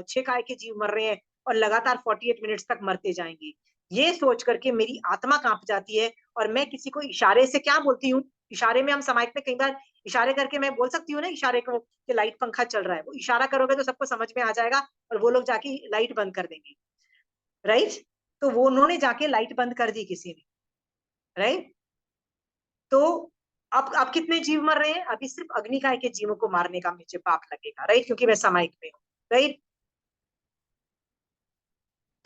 6 काय के जीव मर रहे हैं और लगातार 48 मिनट्स तक मरते जाएंगे। ये सोच करके मेरी आत्मा कांप जाती है और मैं किसी को इशारे से क्या बोलती हूँ, इशारे में हम समाज में कई बार इशारे करके मैं बोल सकती हूँ ना इशारे को कि लाइट पंखा चल रहा है, वो इशारा करोगे तो सबको समझ में आ जाएगा और वो लोग जाके लाइट बंद कर देंगे, राइट? तो वो उन्होंने जाके लाइट बंद कर दी किसी ने, राइट? तो अब कितने जीव मर रहे हैं, अभी सिर्फ अग्निकाय के जीवों को मारने का मुझे पाप लगेगा, राइट? क्योंकि मैं समायिक में हूँ, राइट?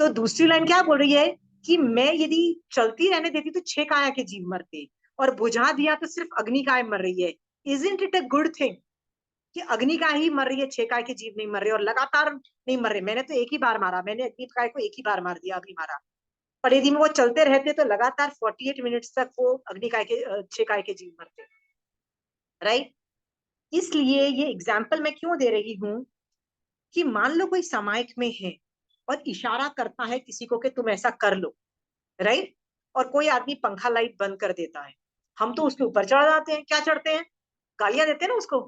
तो दूसरी लाइन क्या बोल रही है कि मैं यदि चलती रहने देती तो 6 काया के जीव मरते, और बुझा दिया तो सिर्फ अग्नि काय मर रही है। Isn't it a good thing कि अग्नि काय ही मर रही है, 6 काय के जीव नहीं मर रहे और लगातार नहीं मर रहे। मैंने तो एक ही बार मारा, मैंने अग्नि काय को एक ही बार मार दिया, अभी मारा। पर यदि वो चलते रहते तो लगातार 48 मिनट्स तक वो अग्नि काय के 6 काय के जीव मरते, राइट। इसलिए ये एग्जाम्पल मैं क्यों दे रही हूँ कि मान लो कोई सामायिक में है और इशारा करता है किसी को कि तुम ऐसा कर लो, राइट, और कोई आदमी पंखा लाइट बंद कर देता है, हम तो उसके ऊपर चढ़ जाते हैं। क्या चढ़ते हैं? गालियां देते हैं ना उसको,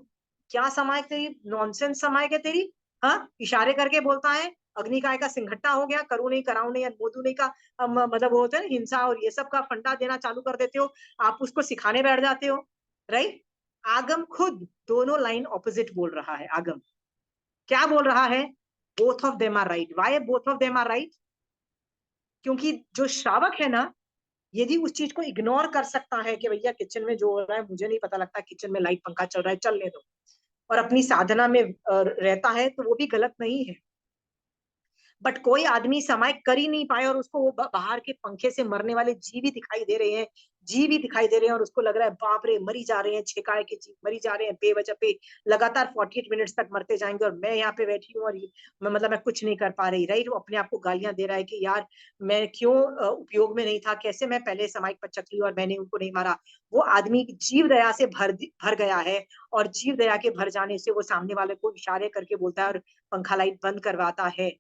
क्या समायिक तेरी, नॉनसेंस समायिक है तेरी। हाँ, इशारे करके बोलता है अग्निकाय का सिंघट्टा हो गया, करूँ नहीं, कराऊं नहीं, अनमोदू नहीं का मतलब वो होता है ना हिंसा और ये सब का फंडा देना चालू कर देते हो, आप उसको सिखाने बैठ जाते हो, राइट। आगम खुद दोनों लाइन ऑपोजिट बोल रहा है। आगम क्या बोल रहा है? Both of them are right. Why both of them are right? क्योंकि जो श्रावक है ना, यदि उस चीज को इग्नोर कर सकता है कि भैया किचन में जो हो रहा है मुझे नहीं पता लगता, किचन में लाइट पंखा चल रहा है, चलने दो, और अपनी साधना में रहता है, तो वो भी गलत नहीं है। बट कोई आदमी समाय कर ही नहीं पाए और उसको वो बाहर के पंखे से मरने वाले जीव ही दिखाई दे रहे हैं, जीव ही दिखाई दे रहे हैं, और उसको लग रहा है बाप रे मरी जा रहे हैं, 6 काय के जीव मरी जा रहे हैं बेवजह पे, लगातार 48 मिनट्स तक मरते जाएंगे और मैं यहाँ पे बैठी हूँ और मैं कुछ नहीं कर पा रही, राइट। वो अपने आप को गालियां दे रहा है कि यार मैं क्यों उपयोग में नहीं था, कैसे मैं पहले समायिक पर चक्री और मैंने उनको नहीं मारा। वो आदमी जीव दया से भर गया है, और जीव दया के भर जाने से वो सामने वाले को इशारे करके बोलता है और पंखा लाइट बंद करवाता है,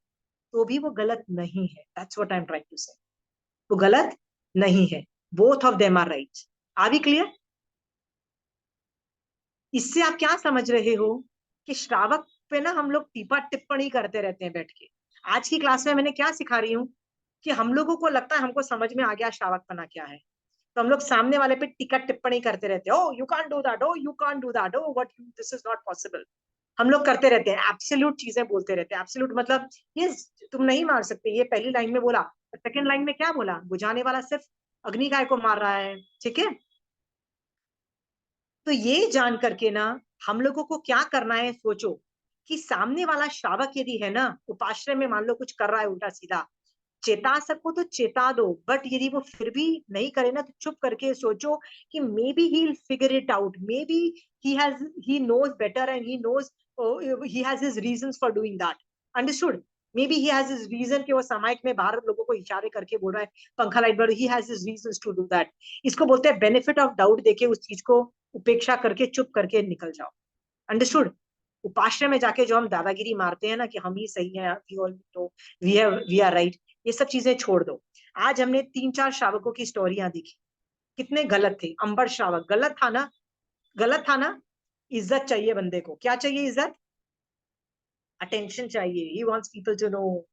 तो भी वो गलत नहीं है। That's what I am trying to say. वो गलत नहीं है, both of them are right. Are we clear? इससे आप क्या समझ रहे हो कि श्रावक पे ना हम लोग टीपा टिप्पणी करते रहते हैं बैठ के। आज की क्लास में मैंने क्या सिखा रही हूँ कि हम लोगों को लगता है हमको समझ में आ गया श्रावक पना क्या है, तो हम लोग सामने वाले पे टीका टिप्पणी करते रहते हैं। Oh you can't do that, oh you can't do that, oh what, this is not possible. हम लोग करते रहते हैं, एब्सोल्यूट चीजें बोलते रहते हैं। एब्सोल्यूट मतलब ये तुम नहीं मार सकते, ये पहली लाइन में बोला, सेकंड लाइन में क्या बोला? बुझाने वाला सिर्फ अग्नि काय को मार रहा है, ठीक है। तो ये जान करके ना हम लोगों को क्या करना है, सोचो कि सामने वाला श्रावक यदि है ना, उपाश्रय में मान लो कुछ कर रहा है उल्टा सीधा, चेता सको तो चेता दो, बट यदि वो फिर भी नहीं करे ना, तो चुप करके सोचो कि maybe he will figure it out, maybe he knows better and he knows, he has his reasons for doing that, understood. Maybe he has his reason कि वो सामायिक में बाहर लोगों को इशारे करके बोल रहा है पंखा light, but he has his reasons to do that. इसको बोलते हैं बेनिफिट ऑफ डाउट देके उस चीज को उपेक्षा करके चुप करके निकल जाओ, अंडरस्टूड। उपाश्रय में जाके जो हम दादागिरी मारते हैं ना कि हम ही सही है, वी आर राइट, ये सब चीजें छोड़ दो। आज हमने 3-4 श्रावकों की स्टोरियां देखी, कितने गलत थे। अंबर श्रावक गलत था ना, गलत था ना। इज्जत चाहिए बंदे को, क्या चाहिए? इज्जत, अटेंशन चाहिए। He wants people to know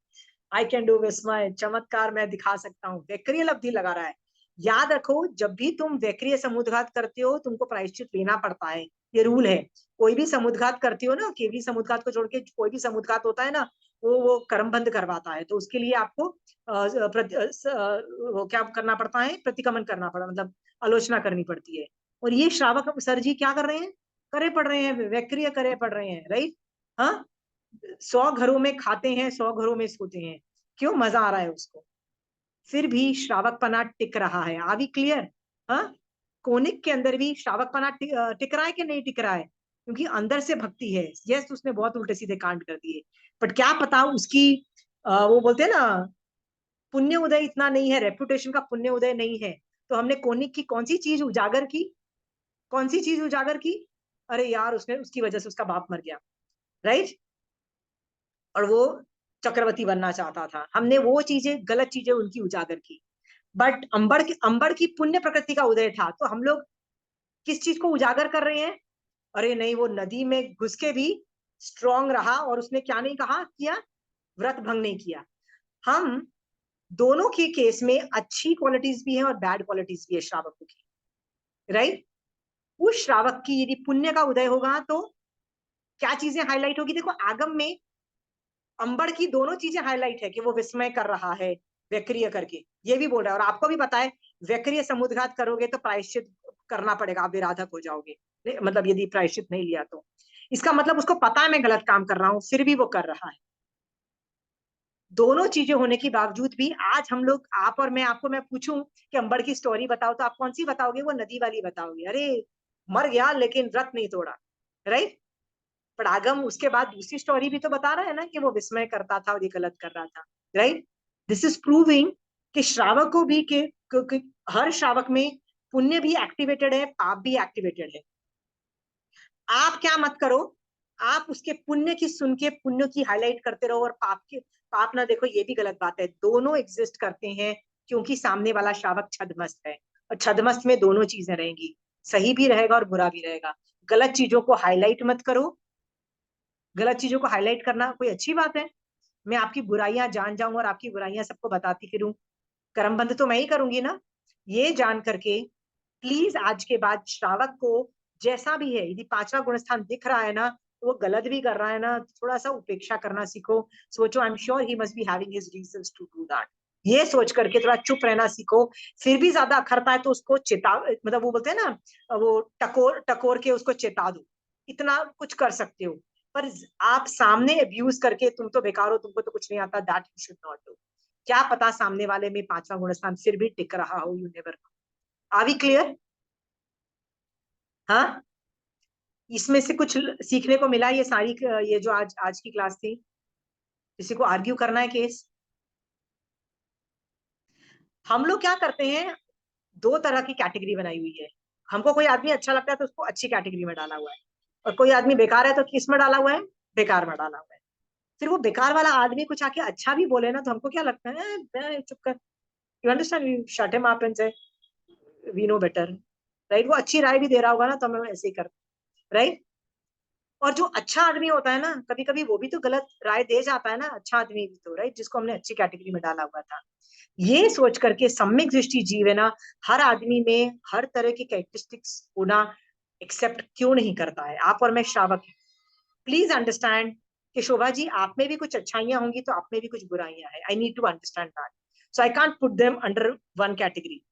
I can do विस्मय, चमत्कार मैं दिखा सकता हूँ, वैक्रिय लब्धि लगा रहा है। याद रखो, जब भी तुम वैक्रिय समुद्घात करते हो तुमको प्रायश्चित लेना पड़ता है, ये रूल है। कोई भी समुद्घात करती हो ना, केवली समुद्घात को छोड़ के कोई भी समुद्घात होता है ना, वो कर्म बंद करवाता है, तो उसके लिए आपको वो क्या करना पड़ता है? प्रतिक्रमण करना पड़ा, मतलब आलोचना करनी पड़ती है। और ये श्रावक सर जी क्या कर रहे हैं? करे पड़ रहे हैं, वैक्रिय करे पड़ रहे हैं, राइट। हाँ, 100 घरों में खाते हैं, 100 घरों में सोते हैं, क्यों? मजा आ रहा है उसको। फिर भी श्रावकपना टिक रहा है। Are we clear? हाँ, कोनिक के अंदर भी श्रावकपना टिक रहा है कि नहीं टिक रहा है? क्योंकि अंदर से भक्ति है। यस, उसने बहुत उल्टे सीधे कांड कर दिए, बट क्या पता उसकी वो बोलते हैं ना, पुण्य उदय इतना नहीं है, रेपुटेशन का पुण्य उदय नहीं है। तो हमने कोनिक की कौन सी चीज उजागर की? कौन सी चीज उजागर की? अरे यार, उसने, उसकी वजह से उसका बाप मर गया, राइट, और वो चक्रवर्ती बनना चाहता था। हमने वो चीजें, गलत चीजें उनकी उजागर की। बट अंबर की पुण्य प्रकृति का उदय था, तो हम लोग किस चीज को उजागर कर रहे हैं? अरे नहीं, वो नदी में घुस के भी स्ट्रांग रहा और उसने क्या नहीं कहा किया, व्रत भंग नहीं किया। हम दोनों के केस में अच्छी क्वालिटीज भी हैं और बैड क्वालिटीज भी है श्रावकों की, राइट। उस श्रावक की यदि पुण्य का उदय होगा तो क्या चीजें हाईलाइट होगी? देखो, आगम में अंबर की दोनों चीजें हाईलाइट है कि वो विस्मय कर रहा है व्यक्रिय करके, ये भी बोल रहा है, और आपको भी पता है व्यक्रिय समुद्घात करोगे तो प्रायश्चित करना पड़ेगा, आप विराधक हो जाओगे, मतलब यदि प्रायश्चित नहीं लिया तो। इसका मतलब उसको पता है मैं गलत काम कर रहा हूं, फिर भी वो कर रहा है। दोनों चीजें होने के बावजूद भी आज हम लोग, आप और मैं, आपको मैं पूछूं कि अंबड़ की स्टोरी बताओ तो आप कौन सी बताओगे? वो नदी वाली बताओगे, अरे मर गया लेकिन व्रत नहीं तोड़ा, राइट? पर आगम उसके बाद दूसरी स्टोरी भी तो बता रहा है ना कि वो विस्मय करता था और ये गलत कर रहा था, राइट? दिस इज प्रूविंग कि श्रावक को भी कि हर श्रावक में पुण्य भी एक्टिवेटेड है, पाप भी एक्टिवेटेड है। आप क्या मत करो, आप उसके पुण्य की सुन के पुण्य की हाईलाइट करते रहो और पाप ना देखो, ये भी गलत बात है। दोनों एग्जिस्ट करते हैं क्योंकि सामने वाला श्रावक छदमस्त है, और छदमस्त में दोनों चीजें रहेंगी, सही भी रहेगा और बुरा भी रहेगा। गलत चीजों को हाईलाइट मत करो। गलत चीजों को हाईलाइट करना कोई अच्छी बात है? मैं आपकी बुराइयां जान जाऊं और आपकी बुराइयां सबको बताती फिरूं, कर्म बंध तो मैं ही करूंगी ना। ये जान करके प्लीज आज के बाद श्रावक को जैसा भी है, यदि पांचवा गुण स्थान दिख रहा है ना, तो वो गलत भी कर रहा है ना, थोड़ा सा उपेक्षा करना सीखो। सोचो I am sure he must be having his reasons to do that. ये सोच करके थोड़ा चुप रहना सीखो। फिर भी ज्यादा अखरता है तो उसको चेता, मतलब वो बोलते हैं ना, वो टकोर टकोर के उसको चेता दो, इतना कुछ कर सकते हो। पर आप सामने अब्यूज करके तुम तो बेकार हो, तुमको तो कुछ नहीं आता, that you should not do. क्या पता सामने वाले में पांचवा गुण स्थान फिर भी टिक रहा हो, you never know. Are we clear? हाँ, इसमें से कुछ सीखने को मिला? ये सारी ये जो आज आज की क्लास थी, किसी को आर्ग्यू करना है केस? हम लोग क्या करते हैं, दो तरह की कैटेगरी बनाई हुई है। हमको कोई आदमी अच्छा लगता है तो उसको अच्छी कैटेगरी में डाला हुआ है, और कोई आदमी बेकार है तो किस में डाला हुआ है? बेकार में डाला हुआ है। फिर वो बेकार वाला आदमी कुछ आके अच्छा भी बोले ना, तो हमको क्या लगता है, चुप कर, you understand, we shut him up and say we know better, right? वो अच्छी राय भी दे रहा होगा ना, तो हम ऐसे ही करते, राइट? और जो अच्छा आदमी होता है ना, कभी कभी वो भी तो गलत राय दे जाता है ना, अच्छा आदमी भी तो, राइट, जिसको हमने अच्छी कैटेगरी में डाला हुआ था। ये सोच करके सम्यक दृष्टि जीव है ना, हर आदमी में हर तरह की कैरेक्टरिस्टिक्स होना एक्सेप्ट क्यों नहीं करता है? आप और मैं श्रावक है, प्लीज अंडरस्टैंड कि शोभा जी आप में भी कुछ अच्छाइयां होंगी तो आप में भी कुछ बुराइयां हैं। I need to understand that, so I can't put them under one category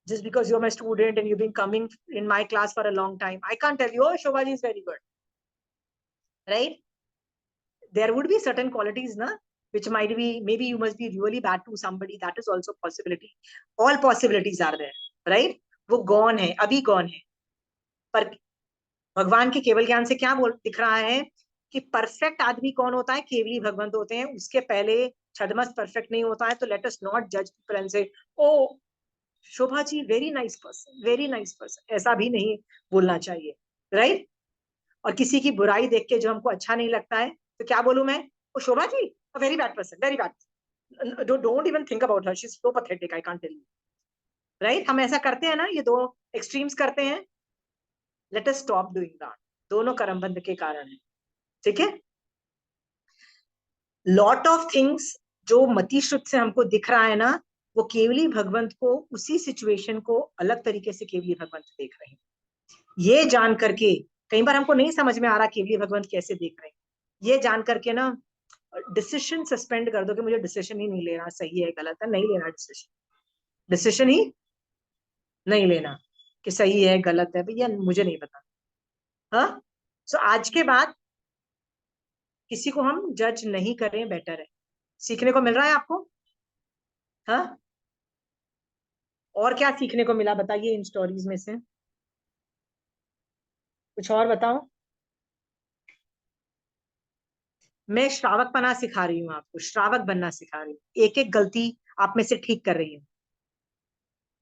just because you're my student and you've been coming in my class for a long time. I can't tell you, oh, Shobha ji is very good, right? There would be certain qualities na, which might be, maybe you must be really bad to somebody, that is also possibility. All possibilities are there, right? वो गौन है, अभी गौन है, पर भगवान के केवल ज्ञान से क्या बोल दिख रहा है कि परफेक्ट आदमी कौन होता है? केवली भगवंत होते हैं, उसके पहले छदमस्त परफेक्ट नहीं होता है। तो लेट अस नॉट जज people and say oh Shobha ji very nice person, very nice person, ऐसा भी नहीं बोलना चाहिए, राइट? और किसी की बुराई देख के जो हमको अच्छा नहीं लगता है तो क्या बोलूं मैं? Oh Shobha ji very bad person, very bad, don't even think about her, she is so pathetic, I can't tell you, right? हम ऐसा करते हैं ना, ये दो एक्सट्रीम्स करते हैं। Let us stop doing that, दोनों कर्मबंध के कारण है, ठीक है? लॉट ऑफ थिंग्स जो मति श्रुत से हमको दिख रहा है ना, वो केवली भगवंत को, उसी सिचुएशन को अलग तरीके से केवली भगवंत देख रहे हैं। ये जान करके कई बार हमको नहीं समझ में आ रहा केवली भगवंत कैसे देख रहे हैं। ये जान करके ना डिसीजन सस्पेंड कर दो कि मुझे डिसीजन ही नहीं लेना, सही है गलत है, नहीं लेना डिसीजन, डिसीजन ही नहीं लेना कि सही है गलत है, भैया मुझे नहीं पता। हाँ, सो आज के बाद किसी को हम जज नहीं करें, बेटर है। सीखने को मिल रहा है आपको? हाँ, और क्या सीखने को मिला बताइए इन स्टोरीज में से? कुछ और बताओ। मैं श्रावक पना सिखा रही हूँ आपको, श्रावक बनना सिखा रही हूँ, एक एक गलती आप में से ठीक कर रही हूँ।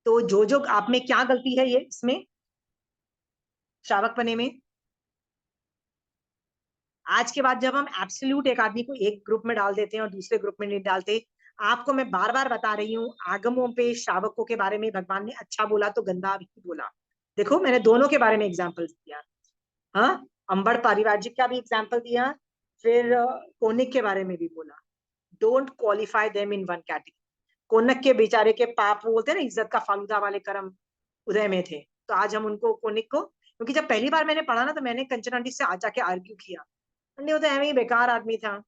तो जो जो आप में क्या गलती है ये इसमें श्रावक पने में, आज के बाद जब हम एब्सोल्यूट एक आदमी को एक ग्रुप में डाल देते हैं और दूसरे ग्रुप में नहीं डालते, आपको मैं बार बार बता रही हूँ, आगमों पे श्रावकों के बारे में भगवान ने अच्छा बोला तो गंदा भी बोला। देखो मैंने दोनों के बारे में एग्जाम्पल दिया, हाँ, अंबड़ पारिवारिक का भी एग्जाम्पल दिया, फिर कोनिक के बारे में भी बोला। Don't qualify them in one category. कोनक के बेचारे के पाप, वो बोलते हैं ना, इज्जत का फालूदा वाले कर्म उदय में थे, तो आज हम उनको, कोनिक को, क्योंकि जब पहली बार मैंने पढ़ा ना तो मैंने कंचन आंटी से आ जाके आर्ग्यू किया, आंटी वो तो ऐਵੇਂ ही बेकार आदमी था।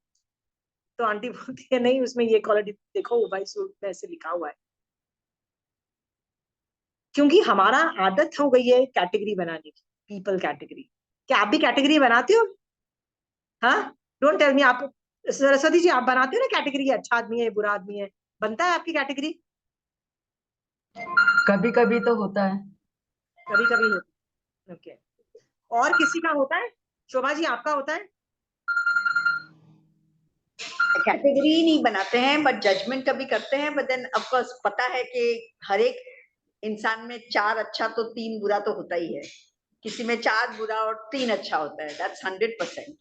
तो आंटी बोलती है नहीं उसमें ये क्वालिटी देखो, वो भाई सूट में ऐसे लिखा हुआ है। क्योंकि हमारा आदत हो गई है कैटेगरी बनाने की, पीपल कैटेगरी। क्या आप भी कैटेगरी बनाते हो? हाँ, डोंट टेल मी आप सरस्वती जी आप बनाते हो ना कैटेगरी, अच्छा आदमी है बुरा आदमी है, बनता है आपकी कैटेगरी? कभी कभी तो होता है। कभी कभी होता है, ओके। और किसी का होता है? शोभा जी आपका होता है? कैटेगरी नहीं बनाते हैं बट जजमेंट कभी करते हैं, बट देन ऑफ कोर्स पता है कि हर एक इंसान में 4 अच्छा तो 3 बुरा तो होता ही है, किसी में 4 बुरा और 3 अच्छा होता है, that's 100%।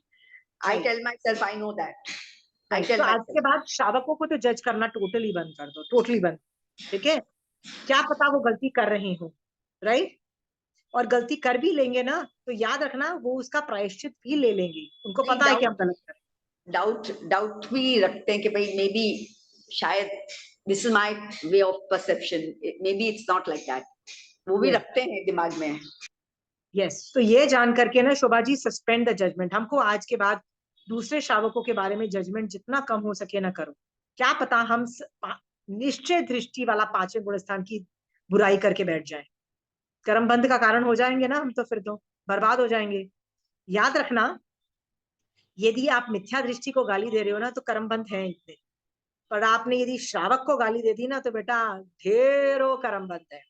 I tell myself, I know that, I तो टेल माई आज के सेल्फ। बाद श्रावकों को तो जज करना टोटली बंद कर दो, टोटली बंद, ठीक है? क्या पता वो गलती कर रहे हो, राइट? और गलती कर भी लेंगे ना तो याद रखना वो उसका प्रायश्चित भी ले लेंगे, उनको पता है कि हम गलत कर रहे हैं। डाउट भी रखते हैं कि भाई मे बी शायद this is my way of perception, may be it's not like that, वो भी Yes. रखते हैं दिमाग में। यस, तो ये जान करके ना Shobha ji, suspend the judgement. हमको आज के बाद दूसरे श्रावकों के बारे में जजमेंट जितना कम हो सके ना करो। क्या पता हम निश्चय दृष्टि वाला 5वें गुण स्थान की बुराई करके बैठ जाए, कर्म बंध का कारण हो जाएंगे ना हम, तो फिर तो बर्बाद हो जाएंगे। याद रखना, यदि आप मिथ्या दृष्टि को गाली दे रहे हो ना तो कर्म बंध है इतने, पर आपने यदि श्रावक को गाली दे दी ना तो बेटा ढेरों कर्म बंध है।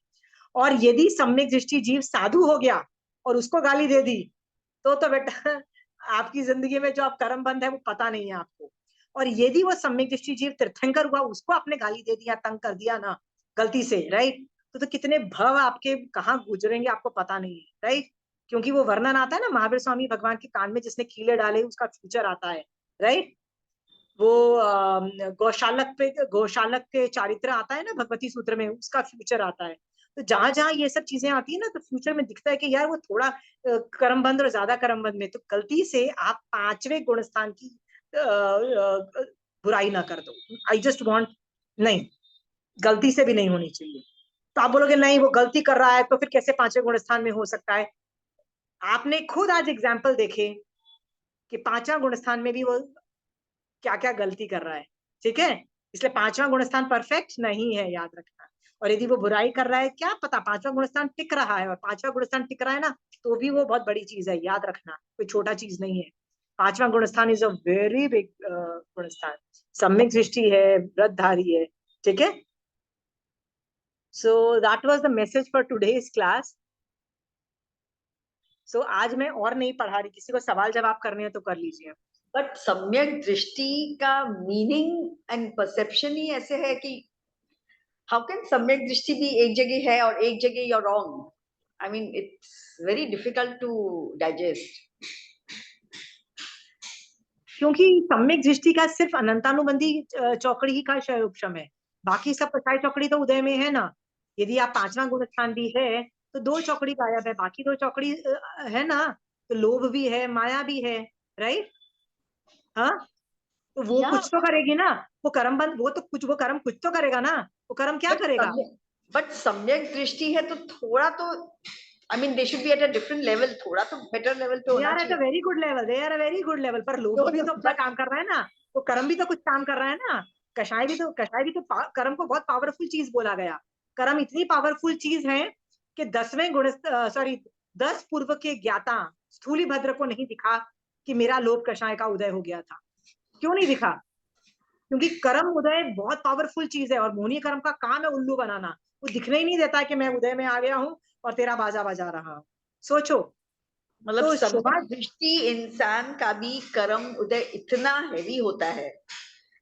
और यदि सम्यक दृष्टि जीव साधु हो गया और उसको गाली दे दी तो बेटा आपकी जिंदगी में जो आप कर्म बंद है वो पता नहीं है आपको। और यदि वो सम्यक दृष्टि जीव तीर्थंकर हुआ, उसको आपने गाली दे दिया, तंग कर दिया ना गलती से, राइट, तो कितने भव आपके कहाँ गुजरेंगे आपको पता नहीं है, राइट? क्योंकि वो वर्णन आता है ना महावीर स्वामी भगवान के कान में, जिसने कीले डाले उसका फ्यूचर आता है, राइट? वो गौशालक के चारित्र आता है ना भगवती सूत्र में, उसका फ्यूचर आता है। तो जहां जहां ये सब चीजें आती है ना तो फ्यूचर में दिखता है कि यार वो थोड़ा कर्मबंध और ज्यादा कर्मबंध में, तो गलती से आप 5वें गुण स्थान की बुराई ना कर दो। आई जस्ट वॉन्ट, नहीं, गलती से भी नहीं होनी चाहिए। तो आप बोलोगे नहीं वो गलती कर रहा है तो फिर कैसे 5वें गुण स्थान में हो सकता है? आपने खुद आज एग्जाम्पल देखे कि 5वां गुण स्थान में भी वो क्या क्या गलती कर रहा है, ठीक है? इसलिए 5वां गुणस्थान परफेक्ट नहीं है, याद रखना। और यदि वो बुराई कर रहा है, क्या पता 5वां गुणस्थान टिक रहा है, और 5वां गुणस्थान टिक रहा है ना तो भी वो बहुत बड़ी चीज है, याद रखना, कोई छोटा चीज नहीं है। 5वां गुणस्थान is a very big gunasthan, सम्यक दृष्टि है, व्रतधारी है, ठीक है? So that was the message for today's class. सो आज मैं और नहीं पढ़ा रही, किसी को सवाल जवाब करने हैं तो कर लीजिए। बट सम्यक दृष्टि का मीनिंग एंड परसेप्शन ही ऐसे है कि हाउ कैन सम्यक दृष्टि भी एक जगह है और एक जगह you're wrong? I mean, it's very difficult to digest. क्योंकि सम्यक दृष्टि का सिर्फ अनंतानुबंधी चौकड़ी ही का क्षयोपम है, बाकी सब कसाई चौकड़ी तो उदय में है ना। यदि आप 5वां गुण स्थान भी है तो 2 चौकड़ी गायब है, बाकी 2 चौकड़ी है ना। तो लोभ भी है, माया भी है, राइट? हाँ, तो वो Yeah, कुछ तो करेगी ना, वो कर्म बंद, वो तो कुछ, वो कर्म कुछ तो करेगा ना, वो कर्म क्या करेगा? बट सम्यक दृष्टि है तो थोड़ा तो I mean they should be at a different level, थोड़ा तो बेटर लेवल पे दे होना आर एट अ चाहिए। Very good level, they are a very good level, पर लोभ भी तो अपना काम कर रहा है ना, वो कर्म भी तो कुछ काम कर रहा है ना। कषाय भी तो कर्म को बहुत पावरफुल चीज बोला गया। कर्म इतनी पावरफुल चीज है कि 10वें गुण, सॉरी 10 पूर्व के ज्ञाता स्थूली भद्र को नहीं दिखा कि मेरा लोभ कषाय का उदय हो गया था। क्यों नहीं दिखा? क्योंकि कर्म उदय बहुत पावरफुल चीज है, और मोहनी कर्म का काम है उल्लू बनाना। वो दिखने ही नहीं देता है कि मैं उदय में आ गया हूँ और तेरा बाजा बजा रहा हूँ। सोचो। मतलब तो शोभा, सम्यक दृष्टि इंसान का भी कर्म उदय इतना हैवी होता है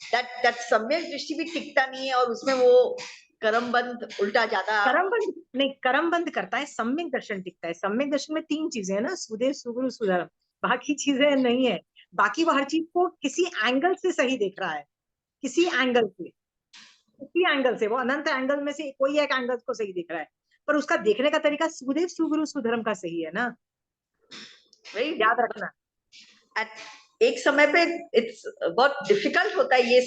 दैट सम्यक दृष्टि भी टिकता नहीं है और उसमें वो कर्म बंद उल्टा ज्यादा। कर्म बंद नहीं, कर्म बंद करता है, सम्यक दर्शन टिकता है। सम्यक दर्शन में 3 चीजें है ना, सुदेव सुगुरु सुधर्म, बाकी चीजें नहीं है। बाकी वो हर चीज को किसी एंगल से सही देख रहा है, किसी एंगल से, किसी एंगल से, वो अनंत एंगल में से कोई एक एंगल को सही देख रहा है, पर उसका देखने का तरीका सुदेव सुगुरु सुधर्म का सही है ना, याद रखना। एक समय पे इट्स बहुत डिफिकल्ट होता है ये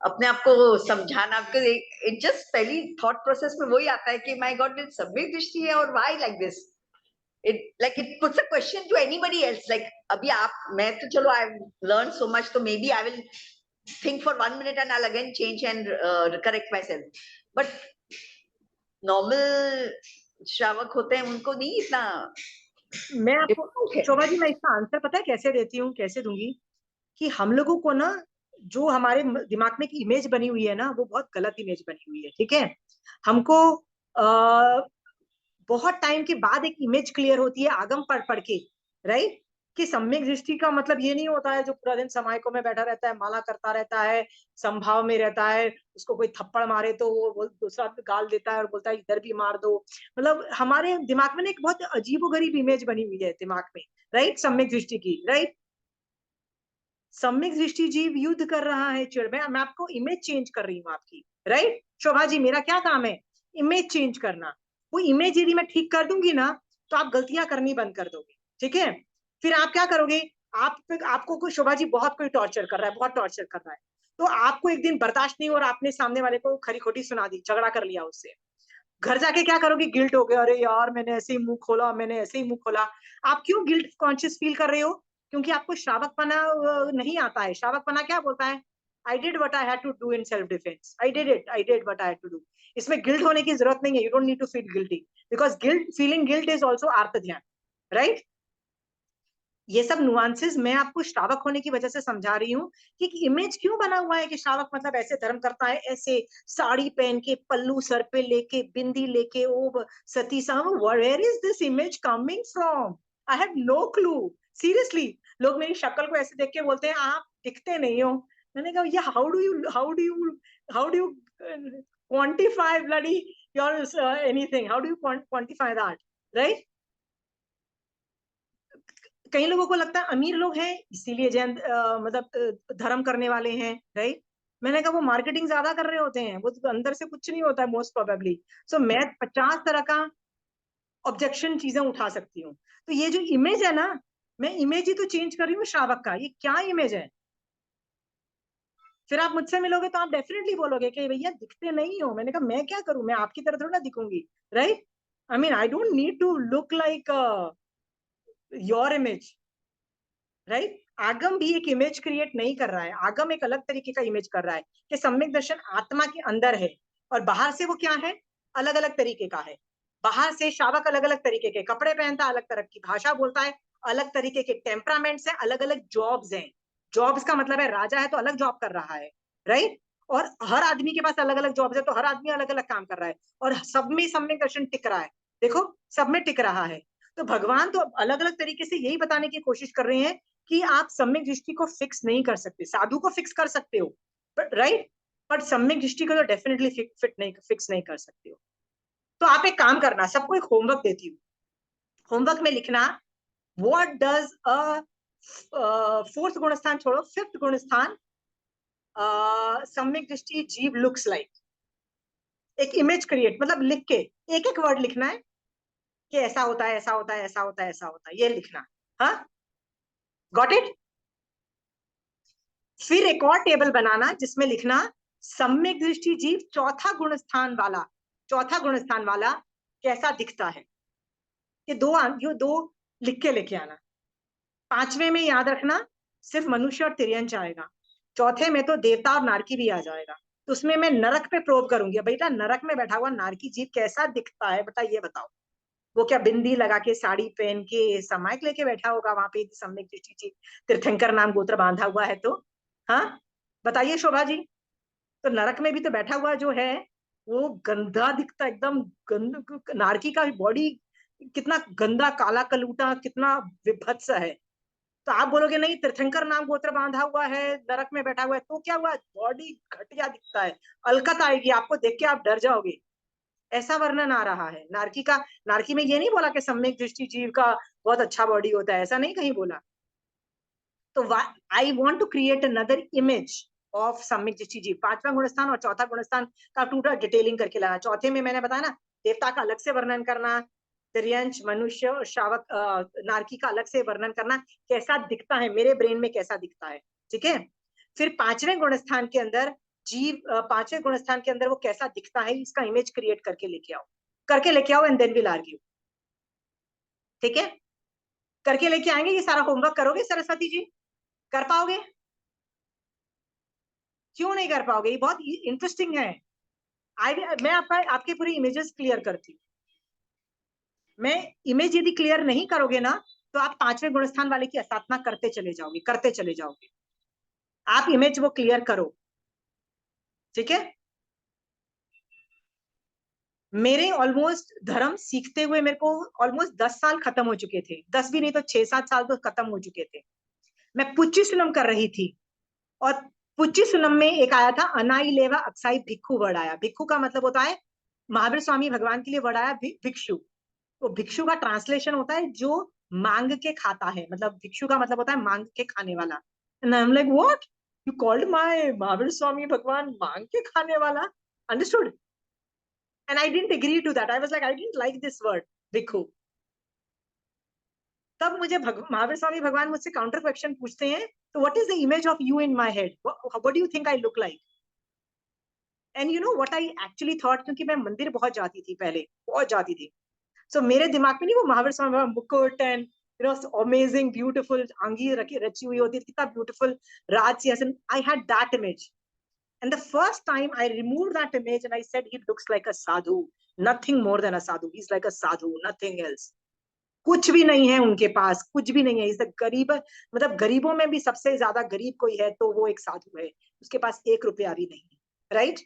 अपने आप को समझाना। इट जस्ट पहली थॉट प्रोसेस में वही आता है कि माय गॉड इट सम्यक दृष्टि है और why like this, it puts a question to anybody else, like अभी आप, मैं तो चलो आई learned so much, तो maybe I will think for 1 minute and I'll again change and correct myself, but normal श्रावक होते हैं उनको नहीं इतना मैं आपको difficult है। शोभा जी, मैं इसका आंसर पता है कैसे देती हूँ, कैसे दूंगी? कि हम लोगों को ना जो हमारे दिमाग में एक इमेज बनी हुई है ना, वो बहुत गलत इमेज बनी हुई है। ठीक है, हमको बहुत टाइम के बाद एक इमेज क्लियर होती है आगम पढ़ पढ़ के, राइट, कि सम्यक दृष्टि का मतलब ये नहीं होता है जो पूरा दिन समायकों में बैठा रहता है, माला करता रहता है, संभाव में रहता है, उसको कोई थप्पड़ मारे तो वो दूसरा गाल देता है और बोलता है इधर भी मार दो। मतलब हमारे दिमाग में ना एक बहुत अजीबोगरीब इमेज बनी हुई है दिमाग में, राइट, सम्यक दृष्टि की, राइट। सम्यक दृष्टि जीव युद्ध कर रहा है चिड़ में, मैं आपको इमेज चेंज कर रही हूँ आपकी, राइट। शोभा जी, मेरा क्या काम है? इमेज चेंज करना। वो इमेज यदि मैं ठीक कर दूंगी ना, तो आप गलतियां करनी बंद कर दोगे। ठीक है, फिर आप क्या करोगे? आपको कोई, शोभा जी बहुत कोई टॉर्चर कर रहा है, बहुत टॉर्चर कर रहा है, तो आपको एक दिन बर्दाश्त नहीं, और आपने सामने वाले को खरी खोटी सुना दी, झगड़ा कर लिया उससे। घर जाके क्या करोगे? गिल्ट हो गया, अरे यार मैंने ऐसे ही मुंह खोला, मैंने ऐसे ही मुंह खोला। आप क्यों गिल्ट कॉन्शियस फील कर रहे हो? क्योंकि आपको श्रावकपना नहीं आता है। श्रावकपना क्या बोलता है? I did what I had to do in self defence, I did what I had to do. इसमें गिल्ट होने की जरूरत नहीं है, you don't need to feel guilty, because feeling guilt is also आर्त ध्यान, राइट। ये सब नुआंसेस मैं आपको श्रावक होने की वजह से समझा रही हूँ कि इमेज क्यों बना हुआ है कि श्रावक मतलब ऐसे धर्म करता है, ऐसे साड़ी पहन के, पल्लू सर पे लेके, बिंदी लेके, ओ सती साहब, where is this image coming from? I have no clue, seriously. लोग मेरी शक्ल को ऐसे देख के बोलते हैं आप दिखते नहीं हो। मैंने कहा ये how do you quantify bloody your anything, how do you quantify that, right. कई लोगों को लगता है अमीर लोग हैं इसीलिए जैन मतलब धर्म करने वाले हैं, राइट। मैंने कहा वो मार्केटिंग ज्यादा कर रहे होते हैं, वो तो अंदर से कुछ नहीं होता है मोस्ट प्रोबेबली। सो मैं 50 तरह का ऑब्जेक्शन चीजें उठा सकती हूँ। तो ये जो इमेज है ना, मैं इमेज ही तो चेंज कर रही हूँ श्रावक का। ये क्या इमेज है? फिर आप मुझसे मिलोगे तो आप डेफिनेटली बोलोगे कि भैया दिखते नहीं हो। मैंने कहा मैं क्या करूं, मैं आपकी तरह थोड़ा ना दिखूंगी, right. I mean I don't need to look like your image, right. आगम भी एक इमेज क्रिएट नहीं कर रहा है, आगम एक अलग तरीके का इमेज कर रहा है कि सम्यक दर्शन आत्मा के अंदर है, और बाहर से वो क्या है? अलग अलग तरीके का है। बाहर से श्रावक अलग अलग तरीके के कपड़े पहनता है, अलग तरह की भाषा बोलता है, अलग तरीके के टेम्परामेंट्स है, अलग अलग जॉब्स हैं। जॉब्स का मतलब है राजा है तो अलग जॉब कर रहा है, राइट। और हर आदमी के पास अलग अलग जॉब्स है, तो हर आदमी अलग अलग काम कर रहा है, और सब में सम्यक दर्शन टिक रहा है। देखो, सब में टिक रहा है। तो भगवान तो अलग अलग तरीके से यही बताने की कोशिश कर रहे हैं कि आप सम्यक दृष्टि को फिक्स नहीं कर सकते। साधु को फिक्स कर सकते हो, राइट, बट सम्यक दृष्टि को तो डेफिनेटली फिक्स नहीं कर सकते हो। तो आप एक काम करना, सबको एक होमवर्क देती हूँ। होमवर्क में लिखना, व्हाट डज अ फोर्थ गुणस्थान छोड़ो, फिफ्थ गुणस्थान सम्यक दृष्टि जीव लुक्स लाइक। एक इमेज क्रिएट, मतलब लिख के एक एक वर्ड लिखना है कि ऐसा होता है, ऐसा होता है, ऐसा होता है, ऐसा होता है, ये लिखना। हाँ, गॉट इट। फिर एक और टेबल बनाना जिसमें लिखना सम्यक दृष्टि जीव चौथा गुणस्थान वाला, चौथा गुणस्थान वाला कैसा दिखता है। ये दो लिख के लेके आना। पांचवे में याद रखना सिर्फ मनुष्य और तिर्यंच आएगा। चौथे में तो देवता और नारकी भी आ जाएगा। तो उसमें मैं नरक पे प्रोब करूंगी, बेटा नरक में बैठा हुआ नारकी जीव कैसा दिखता है, बेटा ये बताओ। वो क्या बिंदी लगा के, साड़ी पहन के, समायक लेके बैठा होगा वहां पे सम्यक दृष्टि जीव, तीर्थंकर नाम गोत्र बांधा हुआ है तो? हाँ, बताइए शोभा जी। तो नरक में भी तो बैठा हुआ जो है वो गंदा दिखता, एकदम नारकी का बॉडी कितना गंदा, काला कलूटा, कितना विभत्स है। तो आप बोलोगे नहीं, तीर्थंकर नाम गोत्र बांधा हुआ है, नरक में बैठा हुआ है, तो क्या हुआ? बॉडी घटिया दिखता है, अलकत आएगी, आपको देख के आप डर जाओगे। ऐसा वर्णन आ रहा है नारकी का। नारकी में ये नहीं बोला कि सम्यक दृष्टि जीव का बहुत अच्छा बॉडी होता है, ऐसा नहीं कहीं बोला। तो I want to create another image of सम्यक दृष्टि जीव। पांचवा गुणस्थान और चौथा गुणस्थान का टूटा डिटेलिंग करके लाना। चौथे में मैंने बताया ना, देवता का अलग से वर्णन करना, तिर्यंच, मनुष्य और श्रावक, नारकी का अलग से वर्णन करना, कैसा दिखता है मेरे ब्रेन में, कैसा दिखता है। ठीक है, फिर पांचवें गुणस्थान के अंदर जीव, पांचवें गुणस्थान के अंदर वो कैसा दिखता है, इसका इमेज क्रिएट करके लेके आओ एंड देन विल आर्ग्यू। ठीक है, करके लेके आएंगे। ये सारा होमवर्क करोगे सरस्वती जी? कर पाओगे? क्यों नहीं कर पाओगे? ये बहुत इंटरेस्टिंग है। मैं आपके पूरी इमेजेस क्लियर करती हूँ। मैं इमेज यदि क्लियर नहीं करोगे ना, तो आप पांचवें गुणस्थान वाले की असाधना करते चले जाओगे, करते चले जाओगे। आप इमेज वो क्लियर करो, ठीक है। मेरे ऑलमोस्ट धर्म सीखते हुए मेरे को ऑलमोस्ट 10 साल खत्म हो चुके थे, 10 भी नहीं तो 6-7 साल तो खत्म हो चुके थे। मैं पुच्चीसुलम कर रही थी, और पुच्चीसुलम में एक आया था अनाई लेवा अक्साई भिक्खु वर्ड आया। भिक्खु का मतलब होता है, महावीर स्वामी भगवान के लिए वर्ड आया भिक्षु। तो भिक्षु का ट्रांसलेशन होता है जो मांग के खाता है, मतलब भिक्षु का मतलब होता है मांग के खाने वाला। And I am like what, you called my Mahavir Swami Bhagwan मांग के खाने वाला? Understood? And I didn't agree to that, I was like I didn't like this word bhikshu. तब मुझे महावीर स्वामी भगवान मुझसे काउंटर क्वेश्चन पूछते हैं, तो what is the image of you in my head, what do you think I look like? And you know what I actually thought, क्योंकि मैं मंदिर बहुत जाती थी पहले, बहुत जाती थी। सो मेरे दिमाग में नहीं वो महावीर स्वामी भगवान मुकुट and you know amazing beautiful अंगी रची हुई होती थी, कितना ब्यूटीफुल राज सिंहासन, I had that image. And the first time I removed that image and I said he looks like a sadhu, nothing more than a sadhu. He's like a sadhu, nothing else. कुछ भी नहीं है उनके पास, कुछ भी नहीं है। इस गरीब, मतलब गरीबों में भी सबसे ज्यादा गरीब कोई है तो वो एक साधु है, उसके पास 1 रुपया भी नहीं है, राइट?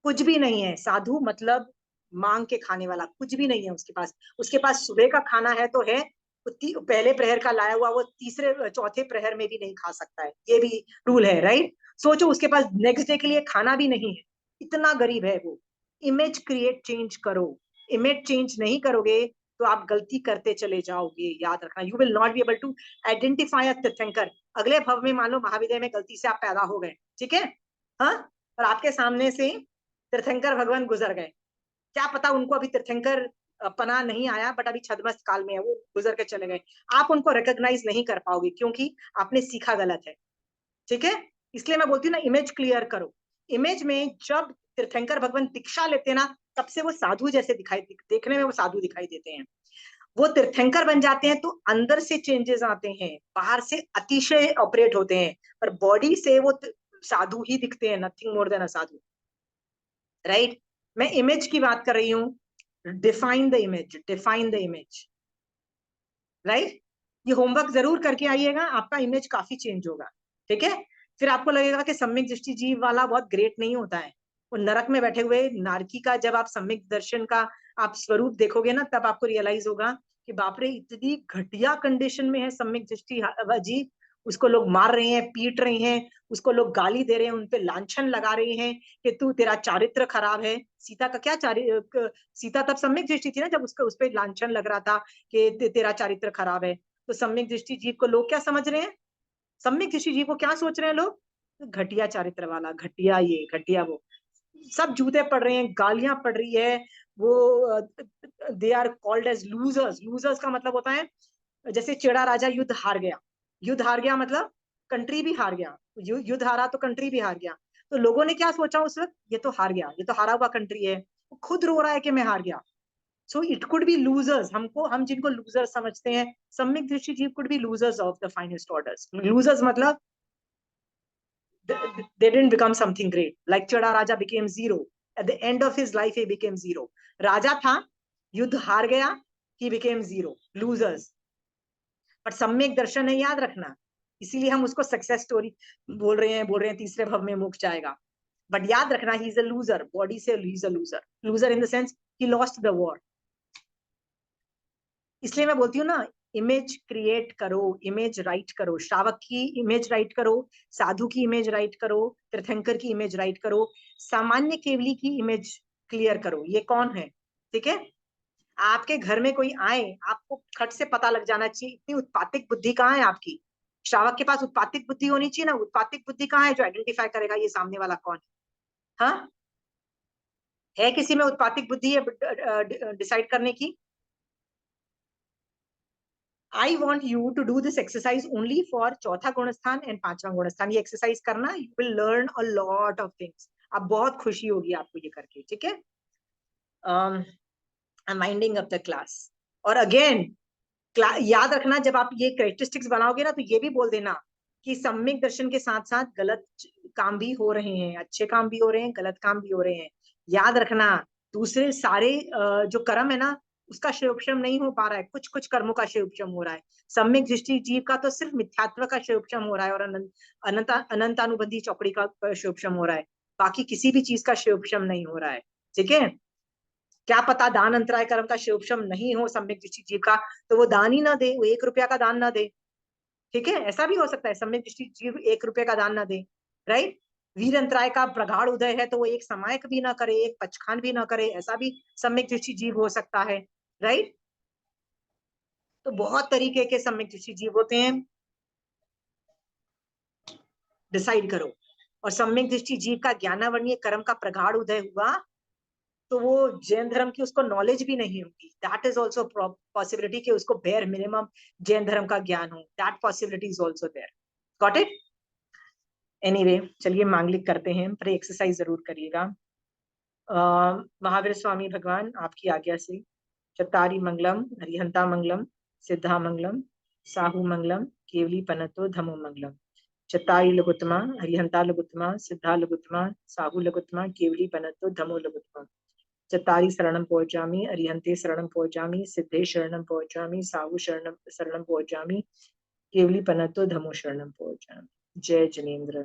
कुछ भी नहीं है। साधु मतलब मांग के खाने वाला, कुछ भी नहीं है उसके पास। उसके पास सुबह का खाना है तो है, पहले प्रहर का लाया हुआ वो तीसरे चौथे प्रहर में भी नहीं खा सकता है, ये भी रूल है, राइट? सोचो उसके पास नेक्स्ट डे के लिए खाना भी नहीं है, इतना गरीब है वो। इमेज क्रिएट चेंज करो, इमेज चेंज नहीं करोगे तो आप गलती करते चले जाओगे, याद रखना। You will not be able to identify a तीर्थंकर। अगले भव में मान लो महाविद्यालय में गलती से आप पैदा हो गए, ठीक है, हाँ, और आपके सामने से तीर्थंकर भगवान गुजर गए, क्या पता उनको अभी तीर्थंकर पना नहीं आया, बट अभी छद्मस्त काल में है, वो गुजर के चले गए, आप उनको रिकॉग्नाइज नहीं कर पाओगे क्योंकि आपने सीखा गलत है, ठीक है। इसलिए मैं बोलती हूँ ना, इमेज क्लियर करो। इमेज में जब तीर्थंकर भगवान दीक्षा लेते ना, तब से वो साधु जैसे दिखाई, देखने में वो साधु दिखाई देते हैं। वो तीर्थंकर बन जाते हैं तो अंदर से चेंजेस आते हैं, बाहर से अतिशय ऑपरेट होते हैं, पर बॉडी से वो साधु ही दिखते हैं, नथिंग मोर देन अ साधु, राइट? मैं इमेज की बात कर रही हूँ, define the image, define the image, right? ये होमवर्क जरूर करके आइएगा, आपका इमेज काफी चेंज होगा, ठीक है। फिर आपको लगेगा कि सम्यक दृष्टि जीव वाला बहुत ग्रेट नहीं होता है, वो नरक में बैठे हुए नारकी का जब आप सम्यक दर्शन का आप स्वरूप देखोगे ना, तब आपको रियलाइज होगा कि बाप रे, इतनी घटिया कंडीशन में है सम्यक दृष्टि जी। उसको लोग मार रहे हैं, पीट रहे हैं, उसको लोग गाली दे रहे हैं, उनपे लांछन लगा रहे हैं कि तू, तेरा चारित्र खराब है। सीता का क्या सीता तब सम्यक दृष्टि थी ना, जब उसका उस पर लांछन लग रहा था कि तेरा चारित्र खराब है। तो सम्यक दृष्टि जीव को लोग क्या समझ रहे हैं? सम्यक दृष्टि जीव को क्या सोच रहे हैं लोग? घटिया चारित्र वाला, घटिया ये, घटिया वो, सब जूते पड़ रहे हैं, गालियां पड़ रही है, वो they are called as losers. Losers का मतलब होता है, जैसे चेड़ा राजा युद्ध हार गया, युद्ध हार गया मतलब कंट्री भी हार गया, युद्ध हारा तो कंट्री भी हार गया। तो लोगों ने क्या सोचा उस वक्त, ये तो हार गया, ये तो हारा हुआ कंट्री है, वो खुद रो रहा है कि मैं हार गया। So it could be losers, हमको, हम जिनको लूजर्स समझते हैं, सम्यक दृष्टि जीव could be losers of the finest orders. Losers मतलब they didn't become something great, like Chada raja became zero at the end of his life, he became zero। राजा था, युद्ध हार गया, he became zero, losers। पर सम्यक दर्शन है, याद रखना, इसीलिए हम उसको सक्सेस स्टोरी बोल रहे हैं तीसरे भव में मोक्ष जाएगा। बट याद रखना, he is a loser, body से he is a loser, loser in the sense he lost the war. इसलिए मैं बोलती हूँ ना, इमेज क्रिएट करो, इमेज राइट करो, श्रावक की इमेज राइट करो, साधु की इमेज राइट करो, तीर्थंकर की इमेज राइट करो, सामान्य केवली की इमेज क्लियर करो, ये कौन है, ठीक है। आपके घर में कोई आए, आपको खट से पता लग जाना चाहिए, इतनी उत्पातिक बुद्धि कहाँ है आपकी। श्रावक के पास उत्पातिक बुद्धि होनी चाहिए ना, उत्पातिक बुद्धि कहाँ है जो आइडेंटिफाई करेगा ये सामने वाला कौन है? हाँ, है किसी में उत्पातिक बुद्धि है डिसाइड करने की? I want you to do this exercise only for चौथा गुणस्थान एंड 5वां गुणस्थान। ये एक्सरसाइज करना, you will learn a lot of things। अब बहुत खुशी होगी आपको ये करके, ठीक है। I'm winding up the class। और अगेन याद रखना, जब आप ये कैरेक्टरिस्टिक्स बनाओगे ना, तो ये भी बोल देना कि सम्यक दर्शन के साथ साथ गलत काम भी हो रहे हैं, अच्छे काम भी हो रहे हैं, गलत काम भी हो रहे हैं। याद रखना, दूसरे सारे जो कर्म है ना, उसका शिवोपशम नहीं हो पा रहा है, कुछ कुछ कर्मों का शिवोपशम हो रहा है। सम्यक दृष्टि जीव का तो सिर्फ मिथ्यात्व का शिवोपशम हो रहा है और अनंतानुबंधी चौकड़ी का शिवोपशम हो रहा है, बाकी किसी भी चीज का शिवोपशम नहीं हो रहा है। ठीक है, क्या पता दान अंतराय कर्म का शिवोपशम नहीं हो सम्यक दृष्टि जीव का, तो वो दान ही ना दे, वो 1 रुपया का दान ना दे। ठीक है, ऐसा भी हो सकता है सम्यक दृष्टि जीव 1 रुपये का दान ना दे, राइट। वीर अंतराय का प्रगाढ़ उदय है तो वो एक समायक भी ना करे, एक पचखान भी ना करे, ऐसा भी सम्यक दृष्टि जीव हो सकता है, राइट। तो बहुत तरीके के सम्यक दृष्टि जीव होते हैं, डिसाइड करो। और सम्यक दृष्टि जीव का ज्ञानावरणीय कर्म का प्रगाढ़ उदय हुआ तो वो जैन धर्म की उसको नॉलेज भी नहीं होगी, दैट इज ऑल्सो पॉसिबिलिटी कि उसको बेयर मिनिमम जैन धर्म का ज्ञान हो, that possibility is also there. Got it? Anyway, चलिए मांगलिक करते हैं, पर एक्सरसाइज जरूर करिएगा। महावीर स्वामी भगवान आपकी आज्ञा से चत्तारी मंगलम, हरिहंता मंगलम, सिद्धा मंगलम, साहू मंगलम, केवली पनतो धमो मंगलम। चत्तारी लघुत्तमा, हरिहंता लघुत्तमा, सिद्धा लघुत्तमा, साहू लघुत्तमा, केवली पनतो धमो लघुत्तमा। चत्तारी शरणं पहुंचामी, अरिहंते शरणं पहुंचामी, सिद्धे शरणं पहुंचामी, साहू शरणं पहुंचामी, केवली पनतो धमो शरणं पहुंचामी। जय जिनेन्द्र।